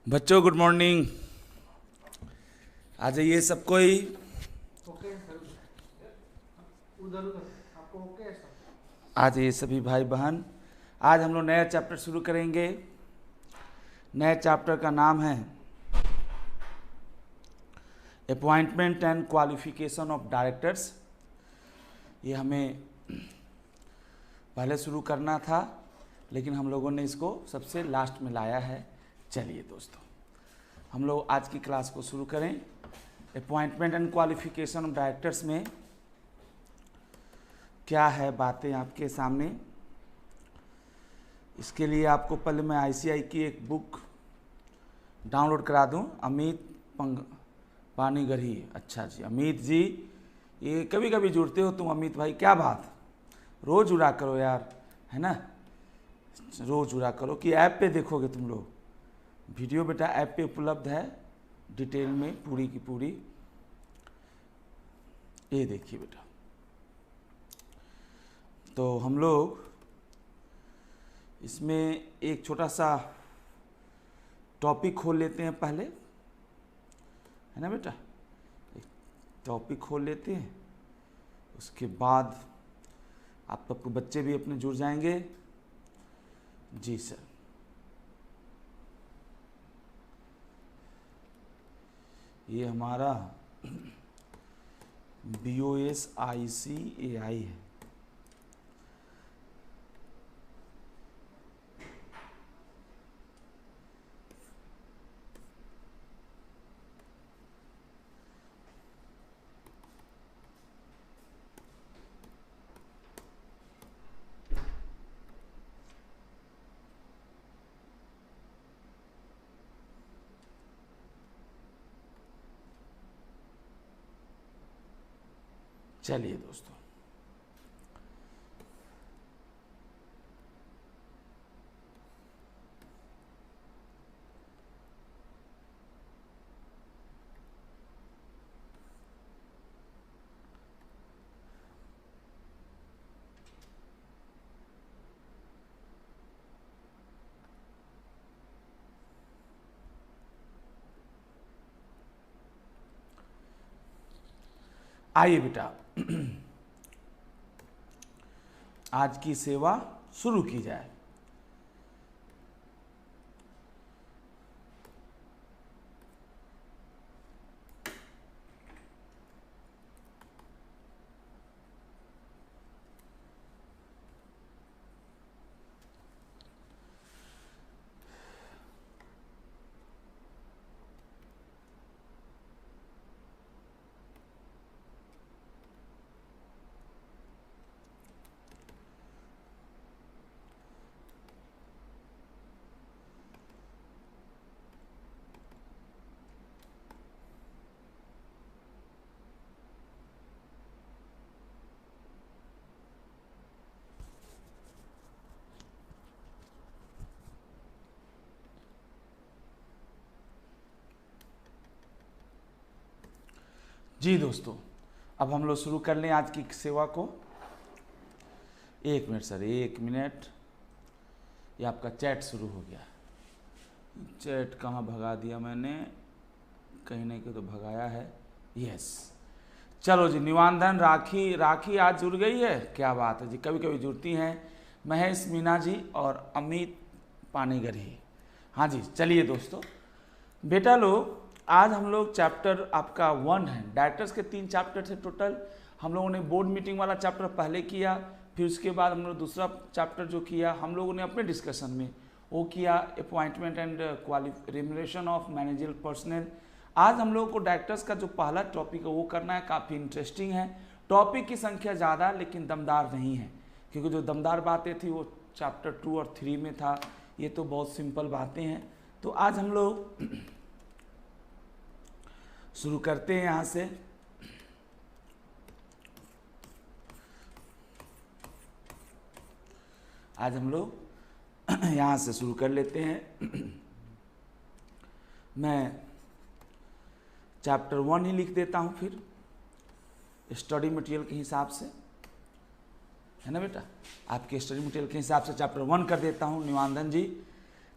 बच्चों good morning. आ जाइए सब कोई। ओके सर, उधर उधर आपको ओके है सर? आ जाइए सभी भाई बहन। आज हम लोग नया चैप्टर शुरू करेंगे। नए चैप्टर का नाम है appointment and qualification of directors. ये हमें पहले शुरू करना था, लेकिन हम लोगों ने इसको सबसे लास्ट में लाया है। चलिए दोस्तों, हम लोग आज की क्लास को शुरू करें। Appointment and qualification of directors में क्या है बातें आपके सामने। इसके लिए आपको पहले मैं आईसीआई की एक बुक डाउनलोड करा दूं। अमित पानीगढ़ी। अच्छा जी, अमित जी, ये कभी कभी जुड़ते हो तुम अमित भाई, क्या बात। रोज़ जुड़ा करो यार, है ना, रोज़ जुड़ा करो। कि ऐप पे देखोगे तुम लोग वीडियो? बेटा ऐप पे उपलब्ध है डिटेल में पूरी की पूरी। ये देखिए बेटा, तो हम लोग इसमें एक छोटा सा टॉपिक खोल लेते हैं पहले, है ना बेटा। एक टॉपिक खोल लेते हैं, उसके बाद आपको बच्चे भी अपने जुड़ जाएंगे। जी सर, ये हमारा BOSICAI है। चलिए दोस्तों, आइए बेटा आज की सेवा शुरू की जाए। जी दोस्तों, अब हम लोग शुरू कर लें आज की सेवा को। एक मिनट सर, एक मिनट। ये आपका चैट शुरू हो गया। चैट कहाँ भगा दिया मैंने? कहीं नहीं कहीं तो भगाया है। यस, चलो जी। निवांदन राखी आज जुड़ गई है, क्या बात है जी। कभी कभी जुड़ती हैं महेश मीना जी और अमित पानीगढ़ी। हाँ जी, चलिए दोस्तों। बेटा लोग, आज हम लोग चैप्टर आपका 1 है। डायरेक्टर्स के 3 चैप्टर थे टोटल। हम लोगों ने बोर्ड मीटिंग वाला चैप्टर पहले किया, फिर उसके बाद हम लोग दूसरा चैप्टर जो किया हम लोगों ने अपने डिस्कशन में वो किया appointment and remuneration of managerial personal. आज हम लोगों को डायरेक्टर्स का जो पहला टॉपिक है वो करना है। काफ़ी इंटरेस्टिंग है। टॉपिक की संख्या ज़्यादा लेकिन दमदार नहीं है, क्योंकि जो दमदार बातें थी वो चैप्टर 2 और 3 में था। ये तो बहुत सिंपल बातें हैं। तो आज हम लोग शुरू करते हैं यहाँ से। आज हम लोग यहाँ से शुरू कर लेते हैं। मैं चैप्टर 1 ही लिख देता हूँ फिर स्टडी मटेरियल के हिसाब से, है ना बेटा। आपके स्टडी मटेरियल के हिसाब से चैप्टर 1 कर देता हूँ निवांदन जी,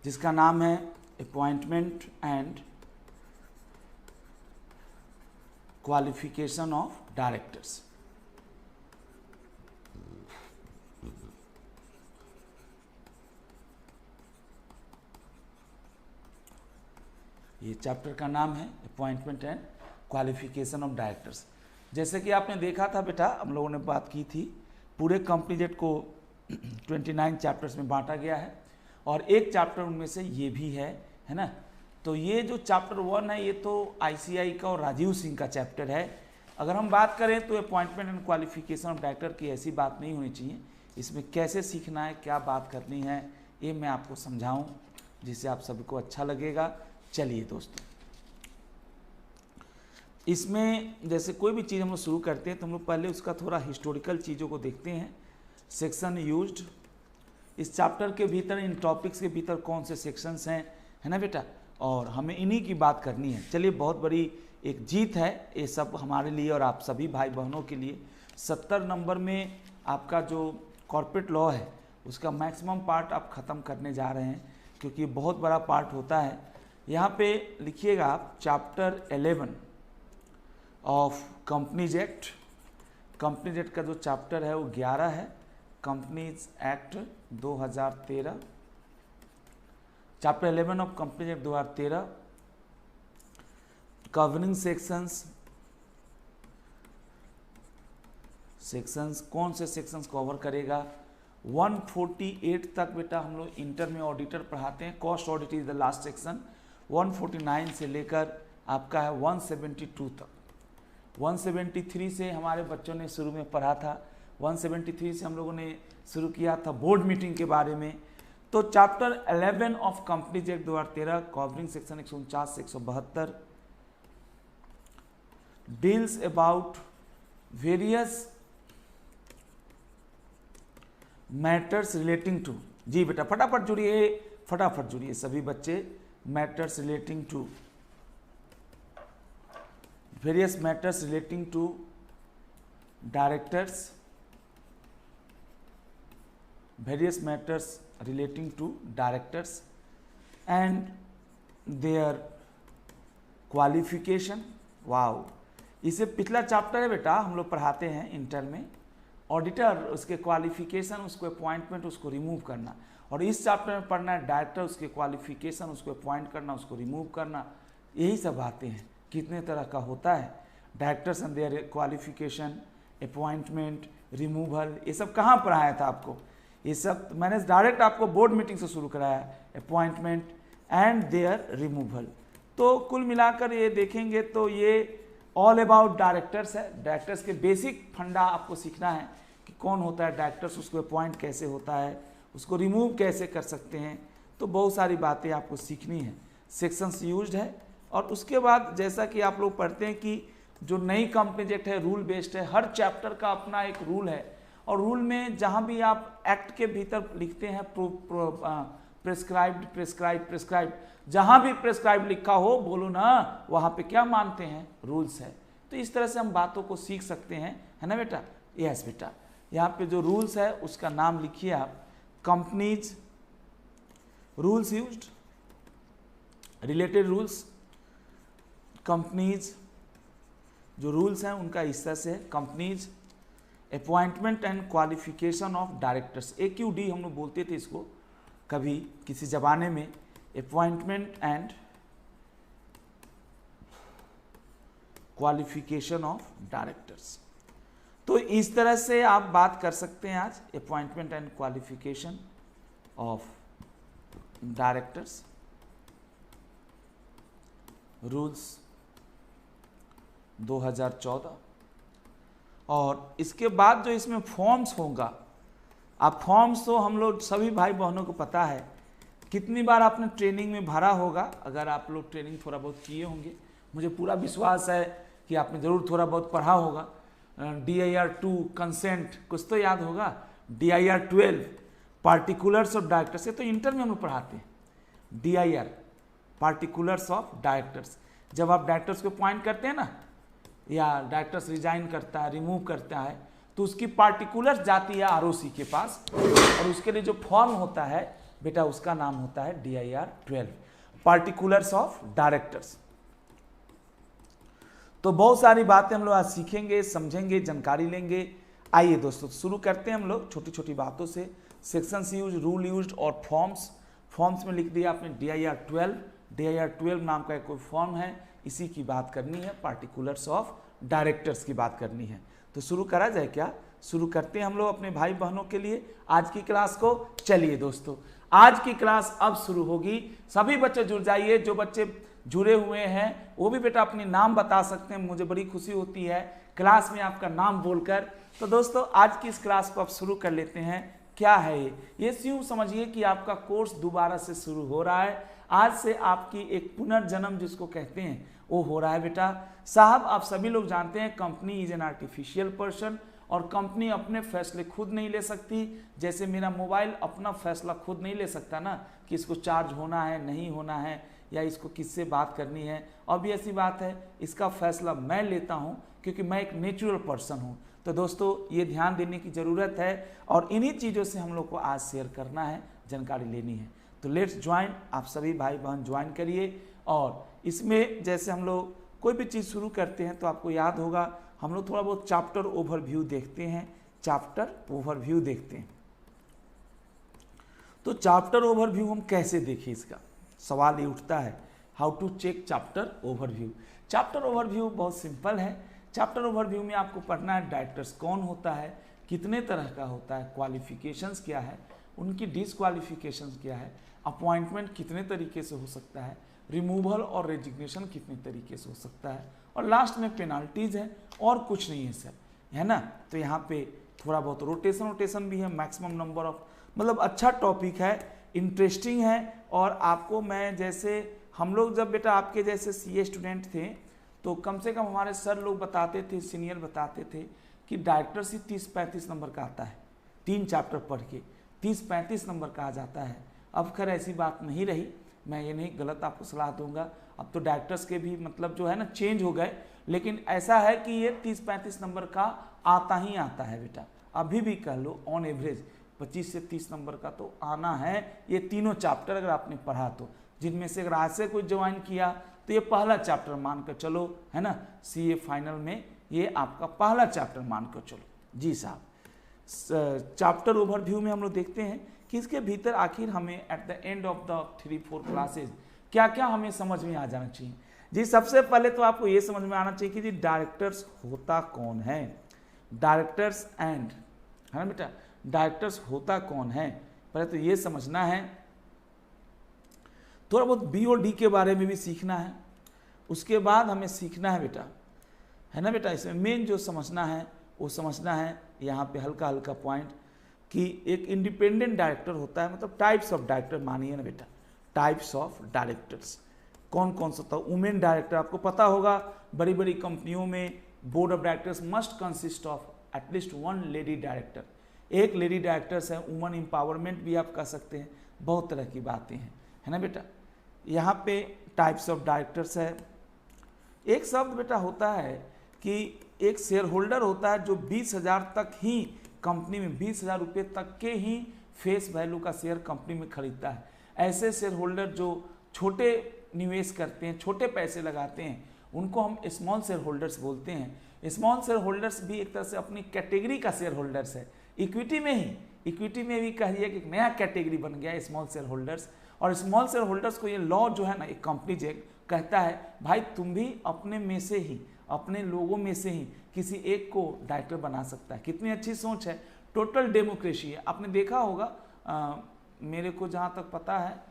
जिसका नाम है appointment and qualification of directors. ये चैप्टर का नाम है appointment and qualification of directors. जैसे कि आपने देखा था बेटा, हम लोगों ने बात की थी, पूरे कंपनी जेट को 29 चैप्टर्स में बांटा गया है और एक चैप्टर उनमें से ये भी है ना। तो ये जो चैप्टर 1 है ये तो आईसीआई का और राजीव सिंह का चैप्टर है। अगर हम बात करें तो appointment and qualification of director की ऐसी बात नहीं होनी चाहिए, इसमें कैसे सीखना है, क्या बात करनी है, ये मैं आपको समझाऊं जिससे आप सबको अच्छा लगेगा। चलिए दोस्तों, इसमें जैसे कोई भी चीज़ हम लोग शुरू करते हैं तो हम लोग पहले उसका थोड़ा हिस्टोरिकल चीज़ों को देखते हैं। सेक्शन यूज्ड, इस चैप्टर के भीतर, इन टॉपिक्स के भीतर कौन से सेक्शंस हैं, है ना बेटा, और हमें इन्हीं की बात करनी है। चलिए, बहुत बड़ी एक जीत है ये सब हमारे लिए और आप सभी भाई बहनों के लिए। 70 नंबर में आपका जो कॉर्पोरेट लॉ है उसका मैक्सिमम पार्ट आप ख़त्म करने जा रहे हैं, क्योंकि ये बहुत बड़ा पार्ट होता है। यहाँ पे लिखिएगा आप chapter 11 of companies act. Companies act का जो चैप्टर है वो 11 है, companies act 2013, chapter 11 of companies act 2013। Covering sections कौन से सेक्शंस कवर करेगा? 148 तक बेटा हम लोग इंटर में ऑडिटर पढ़ाते हैं। Cost audit is the last section. 149 से लेकर आपका है 172 तक। 173 से हमारे बच्चों ने शुरू में पढ़ा था। 173 से हम लोगों ने शुरू किया था बोर्ड मीटिंग के बारे में। तो chapter 11 of companies act 2013 covering section 149 से 172 deals about various matters relating to, जी बेटा फटाफट जुड़िए, फटाफट जुड़िए सभी बच्चे। Matters relating to, various matters relating to directors, various matters relating to directors and their qualification. Wow, इसे पिछला चैप्टर है बेटा, हम लोग पढ़ाते हैं इंटर में। ऑडिटर, उसके क्वालिफिकेशन, उसको अपॉइंटमेंट, उसको रिमूव करना। और इस चैप्टर में पढ़ना है डायरेक्टर, उसके क्वालिफिकेशन, उसको अपॉइंट करना, उसको रिमूव करना। यही सब बातें हैं, कितने तरह का होता है directors and their qualification, appointment, removal. ये सब कहाँ पढ़ाया था आपको? ये सब मैंने डायरेक्ट आपको बोर्ड मीटिंग से शुरू कराया, अपॉइंटमेंट एंड देयर रिमूवल। तो कुल मिलाकर ये देखेंगे तो ये ऑल अबाउट डायरेक्टर्स है। डायरेक्टर्स के बेसिक फंडा आपको सीखना है कि कौन होता है डायरेक्टर्स, उसको अपॉइंट कैसे होता है, उसको रिमूव कैसे कर सकते हैं। तो बहुत सारी बातें आपको सीखनी है। सेक्शंस यूज्ड है। और उसके बाद जैसा कि आप लोग पढ़ते हैं कि जो नई कंपनी एक्ट है रूल बेस्ड है, हर चैप्टर का अपना एक रूल है। और रूल में जहाँ भी आप एक्ट के भीतर लिखते हैं प्रेस्क्राइब्ड, प्रेस्क्राइब, जहाँ भी प्रेस्क्राइब लिखा हो बोलो ना, वहाँ पे क्या मानते हैं? रूल्स है। तो इस तरह से हम बातों को सीख सकते हैं, है ना बेटा? यस बेटा, यहाँ पे जो रूल्स है उसका नाम लिखिए आप, companies rules used, related rules. Companies जो रूल्स हैं उनका हिस्सा से है companies appointment and qualification of directors, AQD हम लोग बोलते थे इसको कभी किसी जमाने में, appointment and qualification of directors. तो इस तरह से आप बात कर सकते हैं आज, appointment and qualification of directors, rules 2014। और इसके बाद जो इसमें फॉर्म्स होगा, आप फॉर्म्स तो हम लोग सभी भाई बहनों को पता है, कितनी बार आपने ट्रेनिंग में भरा होगा। अगर आप लोग ट्रेनिंग थोड़ा बहुत किए होंगे, मुझे पूरा विश्वास है कि आपने ज़रूर थोड़ा बहुत पढ़ा होगा। DIR 2 कंसेंट कुछ तो याद होगा, DIR 12 पार्टिकुलर्स ऑफ डायरेक्टर्स, ये तो इंटर में हम लोग पढ़ाते हैं। DIR पार्टिकुलर्स ऑफ डायरेक्टर्स, जब आप डायरेक्टर्स को अपॉइंट करते हैं ना, या डायरेक्टर्स रिजाइन करता है, रिमूव करता है, तो उसकी पार्टिकुलर्स जाती है ROC के पास, और उसके लिए जो फॉर्म होता है बेटा उसका नाम होता है DIR 12। Particulars of directors. तो बहुत सारी बातें हम लोग आज सीखेंगे, समझेंगे, जानकारी लेंगे। आइए दोस्तों शुरू करते हैं हम लोग छोटी छोटी बातों से। सेक्शंस यूज, रूल यूज्ड और फॉर्म्स। फॉर्म्स में लिख दिया आपने DIR 12। DIR 12 नाम का एक कोई फॉर्म है, इसी की बात करनी है, पार्टिकुलर्स ऑफ डायरेक्टर्स की बात करनी है। तो शुरू करा जाए क्या? शुरू करते हैं हम लोग अपने भाई बहनों के लिए आज की क्लास को। चलिए दोस्तों, आज की क्लास अब शुरू होगी। सभी बच्चे जुड़ जाइए, जो बच्चे जुड़े हुए हैं वो भी बेटा अपने नाम बता सकते हैं, मुझे बड़ी खुशी होती है क्लास में आपका नाम बोलकर। तो दोस्तों आज की इस क्लास को अब शुरू कर लेते हैं। क्या है ये यूं समझिए कि आपका कोर्स दोबारा से शुरू हो रहा है। आज से आपकी एक पुनर्जन्म जिसको कहते हैं वो हो रहा है बेटा। साहब आप सभी लोग जानते हैं company is an artificial person, और कंपनी अपने फैसले खुद नहीं ले सकती। जैसे मेरा मोबाइल अपना फैसला खुद नहीं ले सकता ना कि इसको चार्ज होना है नहीं होना है, या इसको किससे बात करनी है। अब ऐसी बात है, इसका फैसला मैं लेता हूँ क्योंकि मैं एक नेचुरल पर्सन हूँ। तो दोस्तों ये ध्यान देने की ज़रूरत है, और इन्हीं चीज़ों से हम लोग को आज शेयर करना है, जानकारी लेनी है। तो लेट्स ज्वाइन, आप सभी भाई बहन ज्वाइन करिए। और इसमें जैसे हम लोग कोई भी चीज़ शुरू करते हैं तो आपको याद होगा हम लोग थोड़ा बहुत चैप्टर ओवरव्यू देखते हैं। चैप्टर ओवरव्यू देखते हैं। तो चैप्टर ओवरव्यू हम कैसे देखें, इसका सवाल ये उठता है, how to check chapter overview. Chapter overview बहुत सिंपल है। चैप्टर ओवरव्यू में आपको पढ़ना है डायरेक्टर्स कौन होता है, कितने तरह का होता है, क्वालिफिकेशंस क्या है, उनकी डिसक्वालिफिकेशंस क्या है, अपॉइंटमेंट कितने तरीके से हो सकता है, रिमूवल और रेजिग्नेशन कितने तरीके से हो सकता है, और लास्ट में पेनाल्टीज है, और कुछ नहीं है सर, है ना। तो यहाँ पे थोड़ा बहुत रोटेशन भी है, मैक्सिमम नंबर ऑफ, मतलब अच्छा टॉपिक है, इंटरेस्टिंग है। और आपको मैं जैसे हम लोग जब बेटा आपके जैसे CA स्टूडेंट थे तो कम से कम हमारे सर लोग बताते थे, सीनियर बताते थे कि डायरेक्टर्स ही 30-35 नंबर का आता है, 3 चैप्टर पढ़ के 30-35 नंबर का आ जाता है। अब खैर ऐसी बात नहीं रही, मैं ये नहीं गलत आपको सलाह दूंगा। अब तो डायरेक्टर्स के भी मतलब जो है ना चेंज हो गए, लेकिन ऐसा है कि ये 30-35 नंबर का आता ही आता है बेटा। अभी भी कह लो ऑन एवरेज 25 से 30 नंबर का तो आना है, ये तीनों चैप्टर अगर आपने पढ़ा तो। जिनमें से अगर आज से कोई ज्वाइन किया तो ये पहला चैप्टर मान कर चलो, है ना, CA फाइनल में ये आपका पहला चैप्टर मान कर चलो। जी साहब, चैप्टर ओवरव्यू में हम लोग देखते हैं कि इसके भीतर आखिर हमें at the end of the 3-4 classes क्या क्या हमें समझ में आ जाना चाहिए। जी सबसे पहले तो आपको ये समझ में आना चाहिए कि जी डायरेक्टर्स होता कौन है, डायरेक्टर्स एंड, है ना बेटा, डायरेक्टर्स होता कौन है। पहले तो ये समझना है, थोड़ा बहुत BOD के बारे में भी सीखना है। उसके बाद हमें सीखना है बेटा, है ना बेटा, इसमें मेन जो समझना है वो समझना है यहाँ पे हल्का हल्का पॉइंट कि एक इंडिपेंडेंट डायरेक्टर होता है, मतलब टाइप्स ऑफ डायरेक्टर मानिए ना बेटा, टाइप्स ऑफ डायरेक्टर्स कौन कौन सा होता है। वुमेन डायरेक्टर आपको पता होगा, बड़ी बड़ी कंपनियों में board of directors must consist of at least 1 lady director. एक लेडी डायरेक्टर्स है, वुमन एम्पावरमेंट भी आप कह सकते हैं, बहुत तरह की बातें हैं, है ना बेटा। यहाँ पे टाइप्स ऑफ डायरेक्टर्स है। एक शब्द बेटा होता है कि एक शेयर होल्डर होता है जो 20,000 तक ही कंपनी में 20,000 रुपये तक के ही फेस वैल्यू का शेयर कंपनी में खरीदता है। ऐसे शेयर होल्डर जो छोटे निवेश करते हैं, छोटे पैसे लगाते हैं, उनको हम स्मॉल शेयर होल्डर्स बोलते हैं। स्मॉल शेयर होल्डर्स भी एक तरह से अपनी कैटेगरी का शेयर होल्डर्स है। इक्विटी में भी कह दिया कि एक नया कैटेगरी बन गया स्मॉल शेयर होल्डर्स। और स्मॉल शेयर होल्डर्स को ये लॉ जो है ना, एक कंपनी जो कहता है भाई तुम भी अपने में से ही, अपने लोगों में से ही किसी एक को डायरेक्टर बना सकता है। कितनी अच्छी सोच है, टोटल डेमोक्रेसी है। आपने देखा होगा, मेरे को जहाँ तक पता है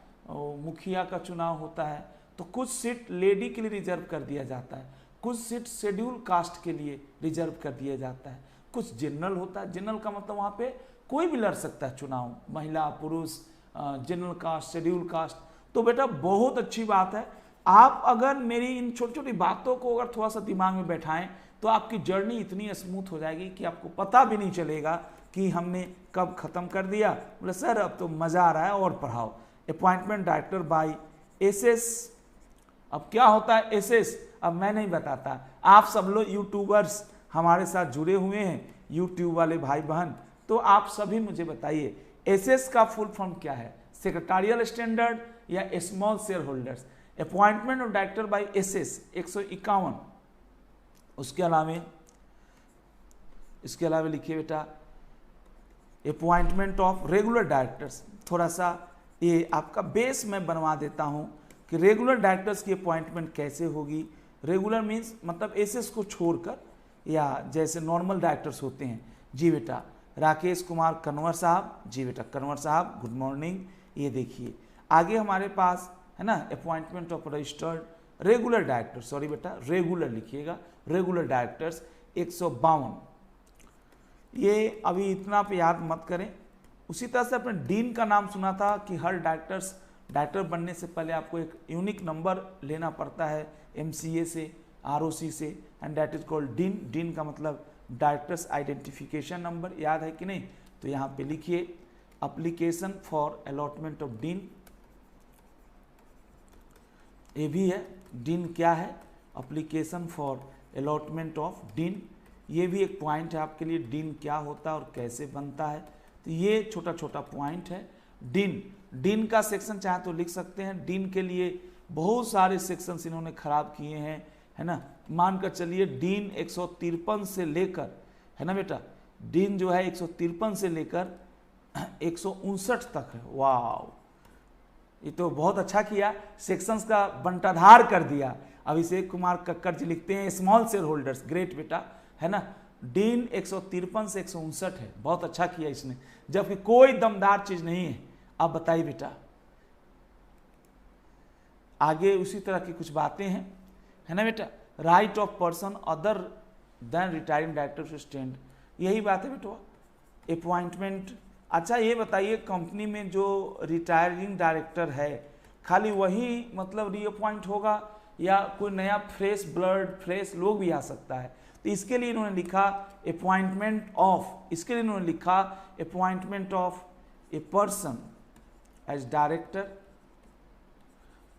मुखिया का चुनाव होता है तो कुछ सीट लेडी के लिए रिजर्व कर दिया जाता है, कुछ सीट शेड्यूल कास्ट के लिए रिजर्व कर दिया जाता है, कुछ जनरल होता है। जनरल का मतलब वहाँ पे कोई भी लड़ सकता है चुनाव, महिला पुरुष, जनरल कास्ट, शेड्यूल कास्ट। तो बेटा बहुत अच्छी बात है, आप अगर मेरी इन छोटी छोटी बातों को अगर थोड़ा सा दिमाग में बैठाएं तो आपकी जर्नी इतनी स्मूथ हो जाएगी कि आपको पता भी नहीं चलेगा कि हमने कब खत्म कर दिया। बोले सर अब तो मज़ा आ रहा है और पढ़ाओ। अपॉइंटमेंट डायरेक्टर बाय एसएस, अब क्या होता है एसएस अब मैं नहीं बताता, आप सब लोग यूट्यूबर्स हमारे साथ जुड़े हुए हैं, यूट्यूब वाले भाई बहन, तो आप सभी मुझे बताइए एसएस का फुल फॉर्म क्या है। सेक्रेटारियल स्टैंडर्ड या small share holders. Appointment of director by SS 151। इसके अलावा लिखिए बेटा अपॉइंटमेंट ऑफ रेगुलर डायरेक्टर्स। थोड़ा सा ये आपका बेस मैं बनवा देता हूं कि रेगुलर डायरेक्टर्स की अपॉइंटमेंट कैसे होगी। रेगुलर मीन्स मतलब एसएस को छोड़कर, या जैसे नॉर्मल डायरेक्टर्स होते हैं। जी बेटा राकेश कुमार कन्वर साहब, जी बेटा कन्वर साहब गुड मॉर्निंग। ये देखिए आगे हमारे पास है ना appointment of registered regular director, sorry बेटा रेगुलर लिखिएगा, रेगुलर डायरेक्टर्स 152। ये अभी इतना पे याद मत करें। उसी तरह से अपने डीन का नाम सुना था कि हर डायरेक्टर बनने से पहले आपको एक यूनिक नंबर लेना पड़ता है एमसीए से, आरओसी से, and that is called dean. Dean का मतलब डायरेक्टर्स आइडेंटिफिकेशन नंबर, याद है कि नहीं? तो यहाँ पे लिखिए application for allotment of dean, ये भी है। डीन क्या है? Application for allotment of dean. ये भी एक पॉइंट है आपके लिए, डीन क्या होता है और कैसे बनता है। तो ये छोटा छोटा पॉइंट है। डीन का सेक्शन चाहे तो लिख सकते हैं। डीन के लिए बहुत सारे सेक्शंस इन्होंने खराब किए हैं, है ना। मानकर चलिए डीन 153 से लेकर, है ना बेटा, डीन जो है 153 से लेकर 159 तक है। वाह, ये तो बहुत अच्छा किया, सेक्शंस का बंटाधार कर दिया। अभिषेक कुमार कक्कर जी लिखते हैं स्मॉल शेयर होल्डर्स, ग्रेट बेटा, है ना। डीन 153 से 159 है, बहुत अच्छा किया इसने, जबकि कोई दमदार चीज नहीं है। अब बताइए बेटा, आगे उसी तरह की कुछ बातें हैं, है ना बेटा। Right of person other than retiring director to stand, यही बात है बेटा। अपॉइंटमेंट, अच्छा ये बताइए कंपनी में जो रिटायरिंग डायरेक्टर है खाली वही मतलब रीअपॉइंट होगा या कोई नया फ्रेश ब्लड, फ्रेश लोग भी आ सकता है? तो इसके लिए इन्होंने लिखा अपॉइंटमेंट ऑफ, इसके लिए इन्होंने लिखा appointment of a person as director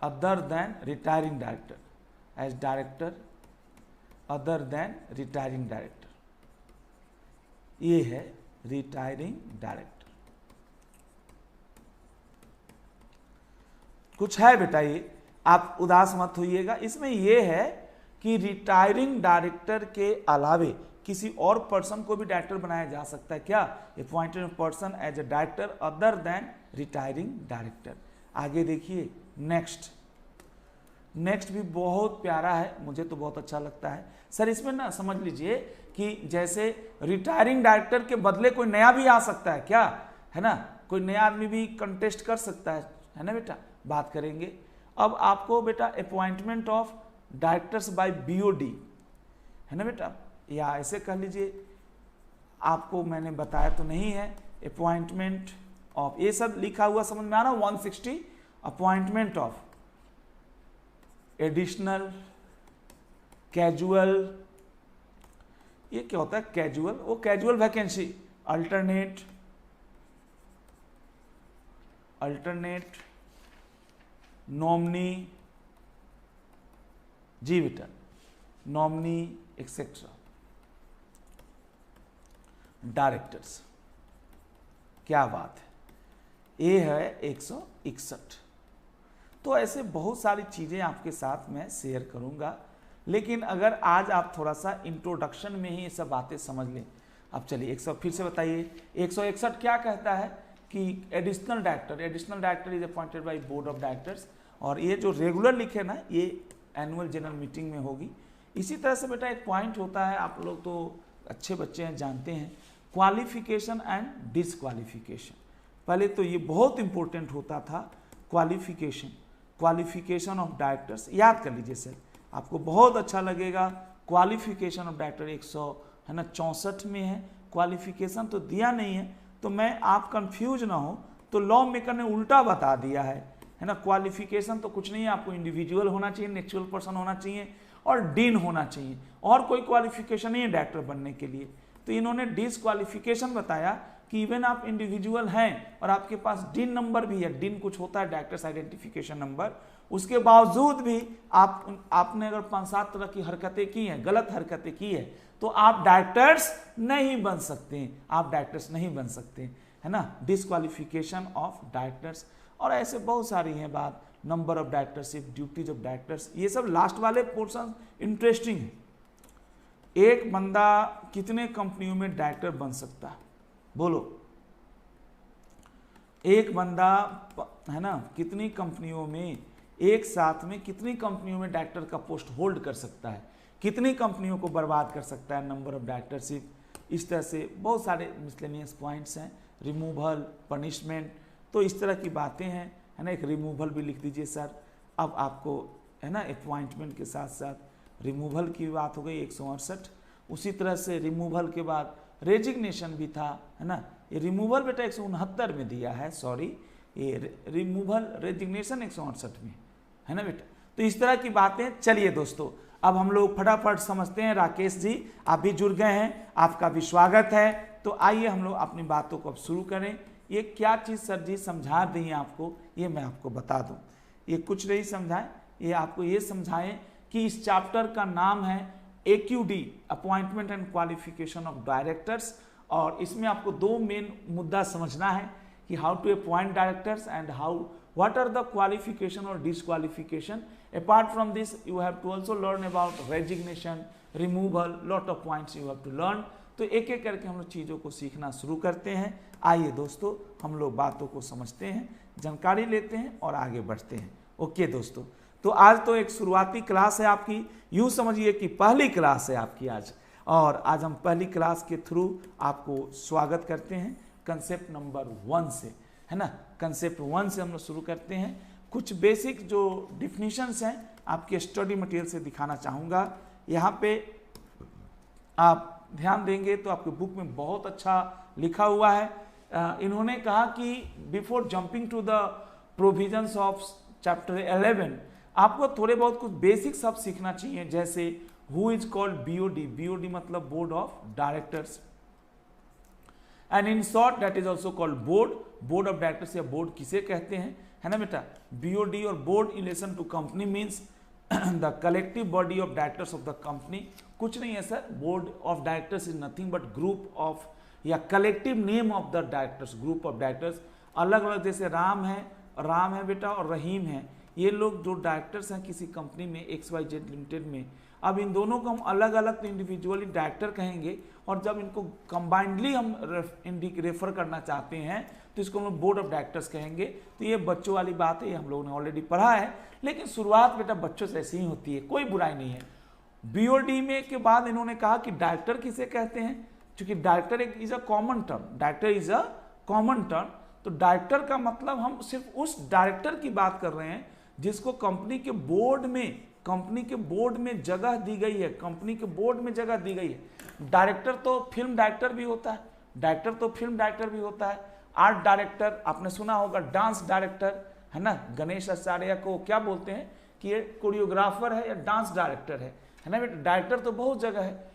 other than retiring director, as director other than retiring director. ये है रिटायरिंग डायरेक्टर। कुछ है बेटा, ये आप उदास मत होइएगा। इसमें यह है कि रिटायरिंग डायरेक्टर के अलावे किसी और पर्सन को भी डायरेक्टर बनाया जा सकता है। क्या? Appointed person as a director other than retiring director. आगे देखिए नेक्स्ट भी बहुत प्यारा है, मुझे तो बहुत अच्छा लगता है सर। इसमें ना समझ लीजिए कि जैसे रिटायरिंग डायरेक्टर के बदले कोई नया भी आ सकता है, क्या है ना, कोई नया आदमी भी कंटेस्ट कर सकता है ना बेटा, बात करेंगे। अब आपको बेटा appointment of directors bye BOD, है ना बेटा, या ऐसे कह लीजिए, आपको मैंने बताया तो नहीं है। अपॉइंटमेंट ऑफ, ये सब लिखा हुआ समझ में आ रहा, 160 अपॉइंटमेंट ऑफ एडिशनल, कैजुअल, ये क्या होता है कैजुअल? वो कैजुअल वैकेंसी, अल्टरनेट, नॉमिनी, जी बेटा नॉमिनी एक्सेट्रा, डायरेक्टर्स। क्या बात है, ये है 161। तो ऐसे बहुत सारी चीजें आपके साथ मैं शेयर करूंगा, लेकिन अगर आज आप थोड़ा सा इंट्रोडक्शन में ही ये सब बातें समझ लें। अब चलिए फिर से बताइए 161 क्या कहता है कि additional director is appointed by board of directors, और ये जो रेगुलर लिखे ना ये एनुअल जनरल मीटिंग में होगी। इसी तरह से बेटा एक पॉइंट होता है, आप लोग तो अच्छे बच्चे हैं जानते हैं, क्वालिफिकेशन एंड डिसक्वालिफिकेशन। पहले तो ये बहुत इंपॉर्टेंट होता था, क्वालिफिकेशन ऑफ डायरेक्टर्स, याद कर लीजिए सर, आपको बहुत अच्छा लगेगा। क्वालिफिकेशन ऑफ डायरेक्टर 164 में है, क्वालिफिकेशन तो दिया नहीं है, तो मैं आप कंफ्यूज ना हो तो लॉ मेकर ने उल्टा बता दिया है ना। क्वालिफिकेशन तो कुछ नहीं है, आपको इंडिविजुअल होना चाहिए, नेचुरल पर्सन होना चाहिए और डीन होना चाहिए, और कोई क्वालिफिकेशन नहीं है डायरेक्टर बनने के लिए। तो इन्होंने डिसक्वालिफिकेशन बताया कि इवन आप इंडिविजुअल हैं और आपके पास डीन नंबर भी है, डीन कुछ होता है डायरेक्टर्स आइडेंटिफिकेशन नंबर, उसके बावजूद भी आपने अगर 5-7 तरह की हरकतें की हैं, गलत हरकतें की है, तो आप डायरेक्टर्स नहीं बन सकते, आप डायरेक्टर्स नहीं बन सकते, है ना। Disqualification of directors. और ऐसे बहुत सारी हैं बात, number of directorship, duties of directors, ये सब लास्ट वाले पोर्शन इंटरेस्टिंग है। एक बंदा कितने कंपनियों में डायरेक्टर बन सकता है, बोलो? एक बंदा है ना कितनी कंपनियों में, एक साथ में कितनी कंपनियों में डायरेक्टर का पोस्ट होल्ड कर सकता है, कितनी कंपनियों को बर्बाद कर सकता है, नंबर ऑफ डायरेक्टरशिप, इस तरह से बहुत सारे मिसलेनियस पॉइंट्स हैं, रिमूवल, पनिशमेंट, तो इस तरह की बातें हैं, है ना। एक रिमूवल भी लिख दीजिए सर। अब आपको है ना अपॉइंटमेंट के साथ साथ रिमूवल की बात हो गई 168। उसी तरह से रिमूवल के बाद रेजिग्नेशन भी था, है ना। ये रिमूवल बेटा 169 में दिया है, सॉरी, ये रिमूवल रेजिग्नेशन 168 में है ना बेटा। तो इस तरह की बातें। चलिए दोस्तों, अब हम लोग फटाफट समझते हैं। राकेश जी आप भी जुड़ गए हैं, आपका भी स्वागत है। तो आइए हम लोग अपनी बातों को अब शुरू करें। ये क्या चीज़ सर जी समझा दी आपको, ये मैं आपको बता दूं। ये कुछ नहीं समझाएं, ये आपको ये समझाएं कि इस चैप्टर का नाम है AQD, appointment and qualification of directors. और इसमें आपको दो मेन मुद्दा समझना है कि how to appoint directors and how what are the qualification or disqualification. Apart from this you have to also learn about resignation, removal, lot of points you have to learn. तो एक एक करके हम लोग चीज़ों को सीखना शुरू करते हैं। आइए दोस्तों हम लोग बातों को समझते हैं, जानकारी लेते हैं और आगे बढ़ते हैं। ओके दोस्तों, तो आज तो एक शुरुआती क्लास है आपकी, यूँ समझिए कि पहली क्लास है आपकी आज। और आज हम पहली क्लास के थ्रू आपको स्वागत करते हैं कंसेप्ट नंबर 1 से, है ना। कंसेप्ट 1 से हम लोग शुरू करते हैं। कुछ बेसिक जो डिफिनीशंस हैं आपके स्टडी मटेरियल से दिखाना चाहूँगा। यहाँ पे आप ध्यान देंगे तो आपके बुक में बहुत अच्छा लिखा हुआ है। इन्होंने कहा कि before jumping to the provisions of chapter 11 आपको थोड़े बहुत कुछ बेसिक सब सीखना चाहिए, जैसे who is called BOD, BOD मतलब board of directors, and in short that is also called board, board of directors या बोर्ड किसे कहते हैं, है ना बेटा। BOD और board in relation to company means the collective body of directors of the company. कुछ नहीं है sir, board of directors is nothing but group of या collective name of the directors, group of directors. अलग अलग जैसे राम है बेटा और रहीम है, ये लोग जो डायरेक्टर्स हैं किसी कंपनी में XYZ लिमिटेड में। अब इन दोनों को हम अलग अलग तो इंडिविजुअली डायरेक्टर कहेंगे, और जब इनको कंबाइंडली हम रेफर करना चाहते हैं तो इसको हम बोर्ड ऑफ डायरेक्टर्स कहेंगे। तो ये बच्चों वाली बात है, ये हम लोगों ने ऑलरेडी पढ़ा है, लेकिन शुरुआत बेटा बच्चों से ऐसी ही होती है, कोई बुराई नहीं है। BOD में के बाद इन्होंने कहा कि डायरेक्टर किसे कहते हैं, क्योंकि डायरेक्टर एक is a common term, director is a common term. तो डायरेक्टर का मतलब हम सिर्फ उस डायरेक्टर की बात कर रहे हैं जिसको कंपनी के बोर्ड में जगह दी गई है, कंपनी के बोर्ड में जगह दी गई है। डायरेक्टर तो फिल्म डायरेक्टर भी होता है, आर्ट डायरेक्टर आपने सुना होगा, डांस डायरेक्टर, है ना। गणेश आचार्य को क्या बोलते हैं कि ये कोरियोग्राफर है या डांस डायरेक्टर है ना बेटा। डायरेक्टर तो बहुत जगह है,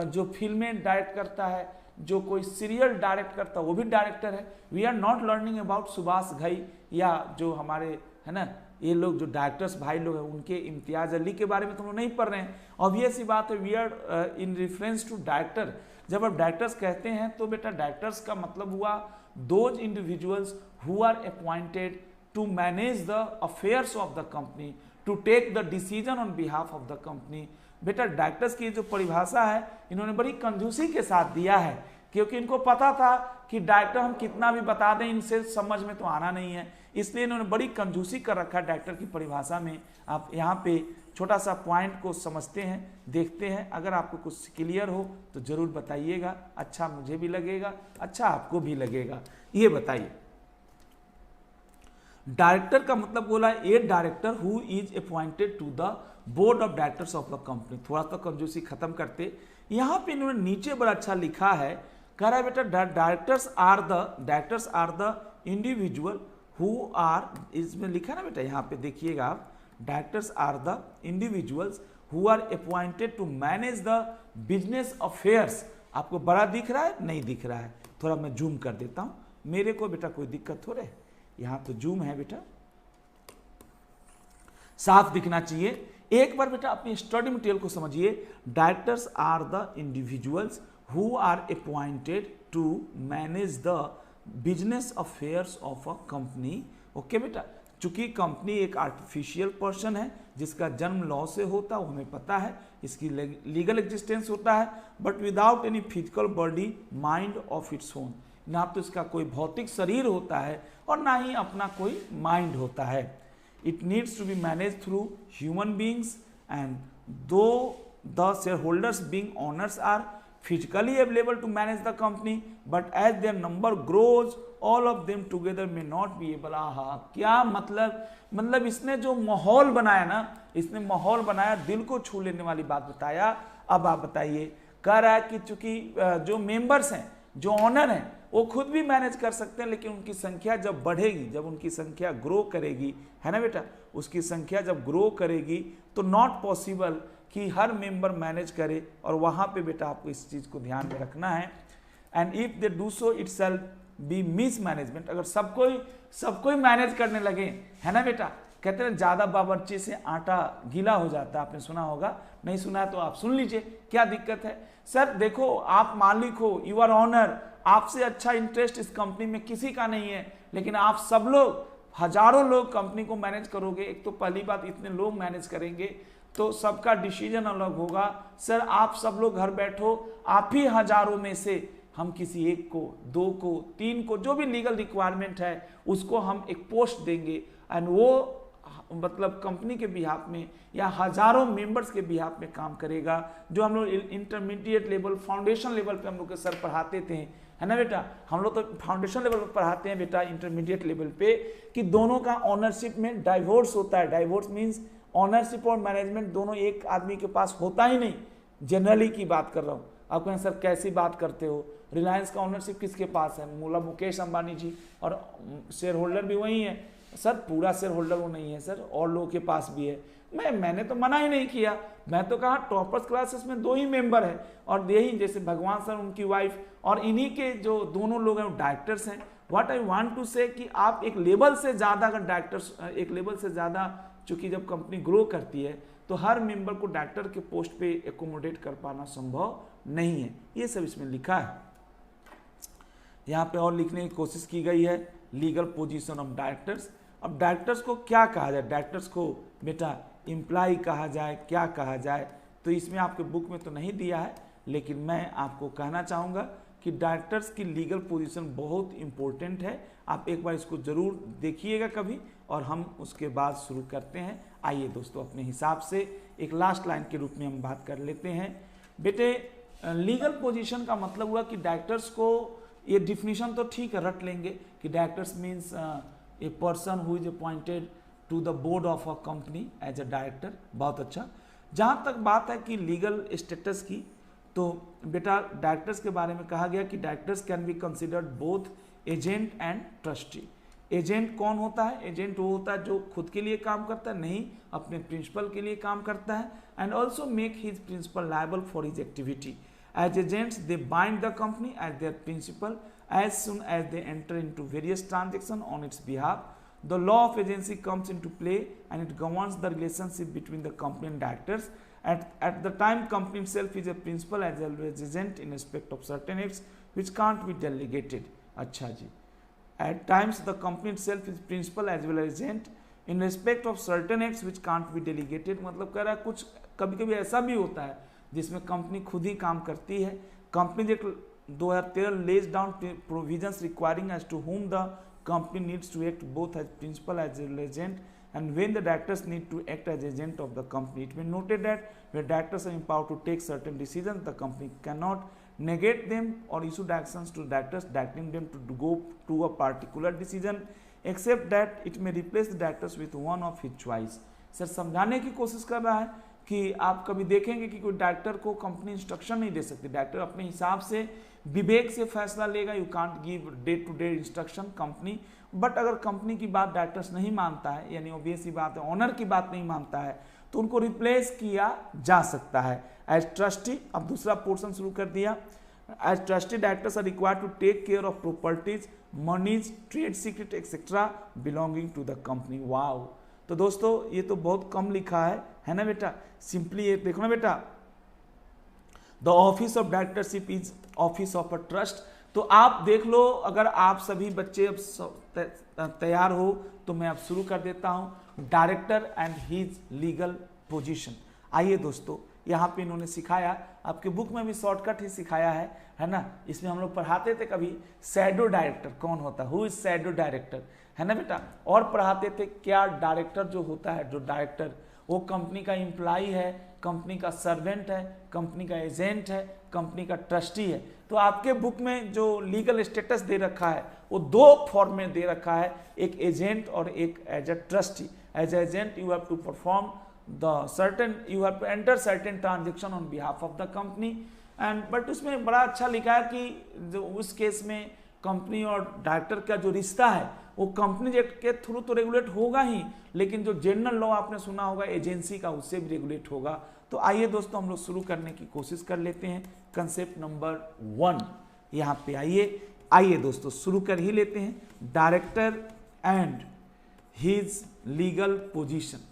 जो फिल्में डायरेक्ट करता है, जो कोई सीरियल डायरेक्ट करता है वो भी डायरेक्टर है। We are not learning about Subhash Ghai या जो हमारे है ना ये लोग जो डायरेक्टर्स भाई लोग हैं उनके इम्तियाज अली के बारे में तो हम लोग नहीं पढ़ रहे हैं। ऑब्वियस ही बात है, we are in reference to director. जब आप डायरेक्टर्स कहते हैं तो बेटा डायरेक्टर्स का मतलब हुआ those individuals who are appointed to manage the affairs of the company, to take the decision on behalf of the company. बेटा डायरेक्टर्स की जो परिभाषा है इन्होंने बड़ी कंजूसी के साथ दिया है, क्योंकि इनको पता था कि डायरेक्टर हम कितना भी बता दें इनसे समझ में तो आना नहीं है, इसलिए इन्होंने बड़ी कंजूसी कर रखा है डायरेक्टर की परिभाषा में। आप यहाँ पे छोटा सा पॉइंट को समझते हैं, देखते हैं, अगर आपको कुछ क्लियर हो तो जरूर बताइएगा, अच्छा मुझे भी लगेगा, अच्छा आपको भी लगेगा। ये बताइए, डायरेक्टर का मतलब बोला a director who is appointed to the board of directors of the company. थोड़ा सा कंजूसी खत्म करते, यहाँ पे इन्होंने नीचे बड़ा अच्छा लिखा है, कह रहा है बेटा directors are the individual who are, इसमें लिखा ना बेटा, यहाँ पे देखिएगा आप, directors are the individuals who are appointed to manage the business affairs. आपको बड़ा दिख रहा है, नहीं दिख रहा है, थोड़ा मैं जूम कर देता हूँ, मेरे को बेटा कोई दिक्कत हो रही है, यहाँ तो जूम है बेटा, साफ दिखना चाहिए। एक बार बेटा अपनी स्टडी मटेरियल को समझिए, directors are the individuals who are appointed to manage the business affairs of a company okay बेटा, चूंकि कंपनी एक आर्टिफिशियल पर्सन है जिसका जन्म लॉ से होता है, वो हमें पता है, इसकी लीगल एग्जिस्टेंस होता है, but without any physical body mind of its own. ना तो इसका कोई भौतिक शरीर होता है और ना ही अपना कोई माइंड होता है। It needs to be manage through human beings and though the share holders being owners are physically available to manage the company, but as their number grows all of them together may not be able। क्या मतलब इसने जो माहौल बनाया ना, इसने माहौल बनाया, दिल को छू लेने वाली बात बताया। अब आप बताइए, कह रहा है कि चूंकि जो मेंबर्स हैं, जो ऑनर हैं, वो खुद भी मैनेज कर सकते हैं, लेकिन उनकी संख्या जब बढ़ेगी, जब उनकी संख्या ग्रो करेगी, है ना बेटा, उसकी संख्या जब ग्रो करेगी तो नॉट पॉसिबल कि हर मेंबर मैनेज करे। और वहां पे बेटा आपको इस चीज को ध्यान में रखना है। And if they do so itself be mismanagement. अगर सबको ही मैनेज करने लगे, है ना बेटा, कहते हैं ज्यादा बावर्ची से आटा गीला हो जाता है, आपने सुना होगा, नहीं सुना तो आप सुन लीजिए, क्या दिक्कत है। सर देखो, आप मालिक हो, यू आर ऑनर, आपसे अच्छा इंटरेस्ट इस कंपनी में किसी का नहीं है, लेकिन आप सब लोग, हजारों लोग कंपनी को मैनेज करोगे। एक तो पहली बात, इतने लोग मैनेज करेंगे तो सबका डिसीजन अलग होगा। सर आप सब लोग घर बैठो, आप ही हजारों में से हम किसी एक को, दो को, तीन को, जो भी लीगल रिक्वायरमेंट है उसको हम एक पोस्ट देंगे, एंड वो मतलब कंपनी के बिहाफ में या हजारों मेंबर्स के बिहाफ में काम करेगा। जो हम लोग इंटरमीडिएट लेवल, फाउंडेशन लेवल पे हम लोग के सर पढ़ाते थे, है ना बेटा, हम लोग तो फाउंडेशन लेवल पर पढ़ाते हैं बेटा, इंटरमीडिएट लेवल पे, कि दोनों का ऑनरशिप में डाइवोर्स होता है। डाइवोर्स मीन्स ऑनरशिप और मैनेजमेंट दोनों एक आदमी के पास होता ही नहीं। जनरली की बात कर रहा हूँ। आप कहें सर कैसी बात करते हो, रिलायंस का ऑनरशिप किसके पास है, मूला मुकेश अंबानी जी, और शेयर होल्डर भी वही है। सर पूरा शेयर होल्डर वो नहीं है सर, और लोगों के पास भी है। मैंने तो मना ही नहीं किया, मैं तो कहा टॉपर्स क्लासेस में 2 ही मेंबर है, और यही जैसे भगवान सर, उनकी वाइफ, और इन्हीं के जो दोनों लोग हैं वो डायरेक्टर्स हैं। व्हाट आई वांट टू से कि आप एक लेवल से ज़्यादा, अगर डायरेक्टर्स एक लेवल से ज़्यादा, चूंकि जब कंपनी ग्रो करती है तो हर मेंबर को डायरेक्टर के पोस्ट पे एकोमोडेट कर पाना संभव नहीं है। ये सब इसमें लिखा है। यहाँ पे और लिखने की कोशिश की गई है, लीगल पोजीशन ऑफ डायरेक्टर्स। अब डायरेक्टर्स को क्या कहा जाए, डायरेक्टर्स को बेटा एम्प्लॉय कहा जाए, क्या कहा जाए, तो इसमें आपके बुक में तो नहीं दिया है, लेकिन मैं आपको कहना चाहूँगा कि डायरेक्टर्स की लीगल पोजीशन बहुत इंपॉर्टेंट है। आप एक बार इसको जरूर देखिएगा कभी, और हम उसके बाद शुरू करते हैं। आइए दोस्तों, अपने हिसाब से एक लास्ट लाइन के रूप में हम बात कर लेते हैं। बेटे लीगल पोजीशन का मतलब हुआ कि डायरेक्टर्स को, ये डिफिनीशन तो ठीक है, रट लेंगे कि directors means a person who is appointed to the board of a company as a director. बहुत अच्छा। जहाँ तक बात है कि लीगल स्टेटस की, तो बेटा डायरेक्टर्स के बारे में कहा गया कि directors can be considered both agent and trustee. Agent कौन होता है? एजेंट वो होता है जो खुद के लिए काम करता है, नहीं अपने प्रिंसिपल के लिए काम करता है, and also make his principal liable for his activity. As agents they bind the company as their principal as soon as they enter into various transaction on its behalf. The law of agency comes into play and it governs the relationship between the company and directors. At the time, company itself is a principal as well as agent in respect of certain acts which can't be delegated. अच्छा जी. At times, the company itself is principal as well as agent in respect of certain acts which can't be delegated. मतलब कह रहा है कुछ कभी-कभी ऐसा भी होता है जिसमें कंपनी खुद ही काम करती है। Company act 2013 lays down provisions requiring as to whom the company needs to act both as principal as well as agent, and when the directors need to act as agent of the company. It may be noted that where directors are empowered to take certain decisions, the company cannot negate them or issue directions to directors directing them to go to a particular decision, except that it may replace the directors with one of his choice. Sir समझाने की कोशिश कर रहा है कि आप कभी देखेंगे कि कोई डायरेक्टर को कंपनी इंस्ट्रक्शन नहीं दे सकती, डायरेक्टर अपने हिसाब से विवेक से फैसला लेगा। You can't give day to day instruction company, but अगर कंपनी की बात डायरेक्टर्स नहीं मानता है, यानी ऑब्वियस ही बात है ऑनर की बात नहीं मानता है, तो उनको रिप्लेस किया जा सकता है एज ट्रस्टी। अब दूसरा पोर्शन शुरू कर दिया। As trustee directors are required to take care of properties, monies, trade secret etcetera belonging to the company. Wow, तो दोस्तों ये तो बहुत कम लिखा है ना बेटा। सिंपली ये देखो ना बेटा, the office of directorship is office of a trust. तो आप देख लो, अगर आप सभी बच्चे अब तैयार हो तो मैं अब शुरू कर देता हूं। Director and his legal position. आइए दोस्तों, यहाँ पे इन्होंने सिखाया, आपके बुक में भी शॉर्टकट ही सिखाया है ना। इसमें हम लोग पढ़ाते थे कभी शैडो डायरेक्टर कौन होता है, हु इज शैडो डायरेक्टर, है ना बेटा। और पढ़ाते थे क्या डायरेक्टर जो होता है, जो डायरेक्टर वो कंपनी का एम्प्लॉय है, कंपनी का सर्वेंट है, कंपनी का एजेंट है, कंपनी का ट्रस्टी है। तो आपके बुक में जो लीगल स्टेटस दे रखा है वो दो फॉर्म में दे रखा है, एक एजेंट और एक as a trustee. As agent you have to perform the certain, you have to enter certain transaction on behalf of the company and but उसमें बड़ा अच्छा लिखा है कि जो उस केस में कंपनी और डायरेक्टर का जो रिश्ता है वो कंपनी के थ्रू तो रेगुलेट होगा ही, लेकिन जो जनरल लॉ आपने सुना होगा एजेंसी का, उससे भी रेगुलेट होगा। तो आइए दोस्तों हम लोग शुरू करने की कोशिश कर लेते हैं। कंसेप्ट नंबर 1 यहाँ पे आइए दोस्तों शुरू कर ही लेते हैं। Director and his legal position.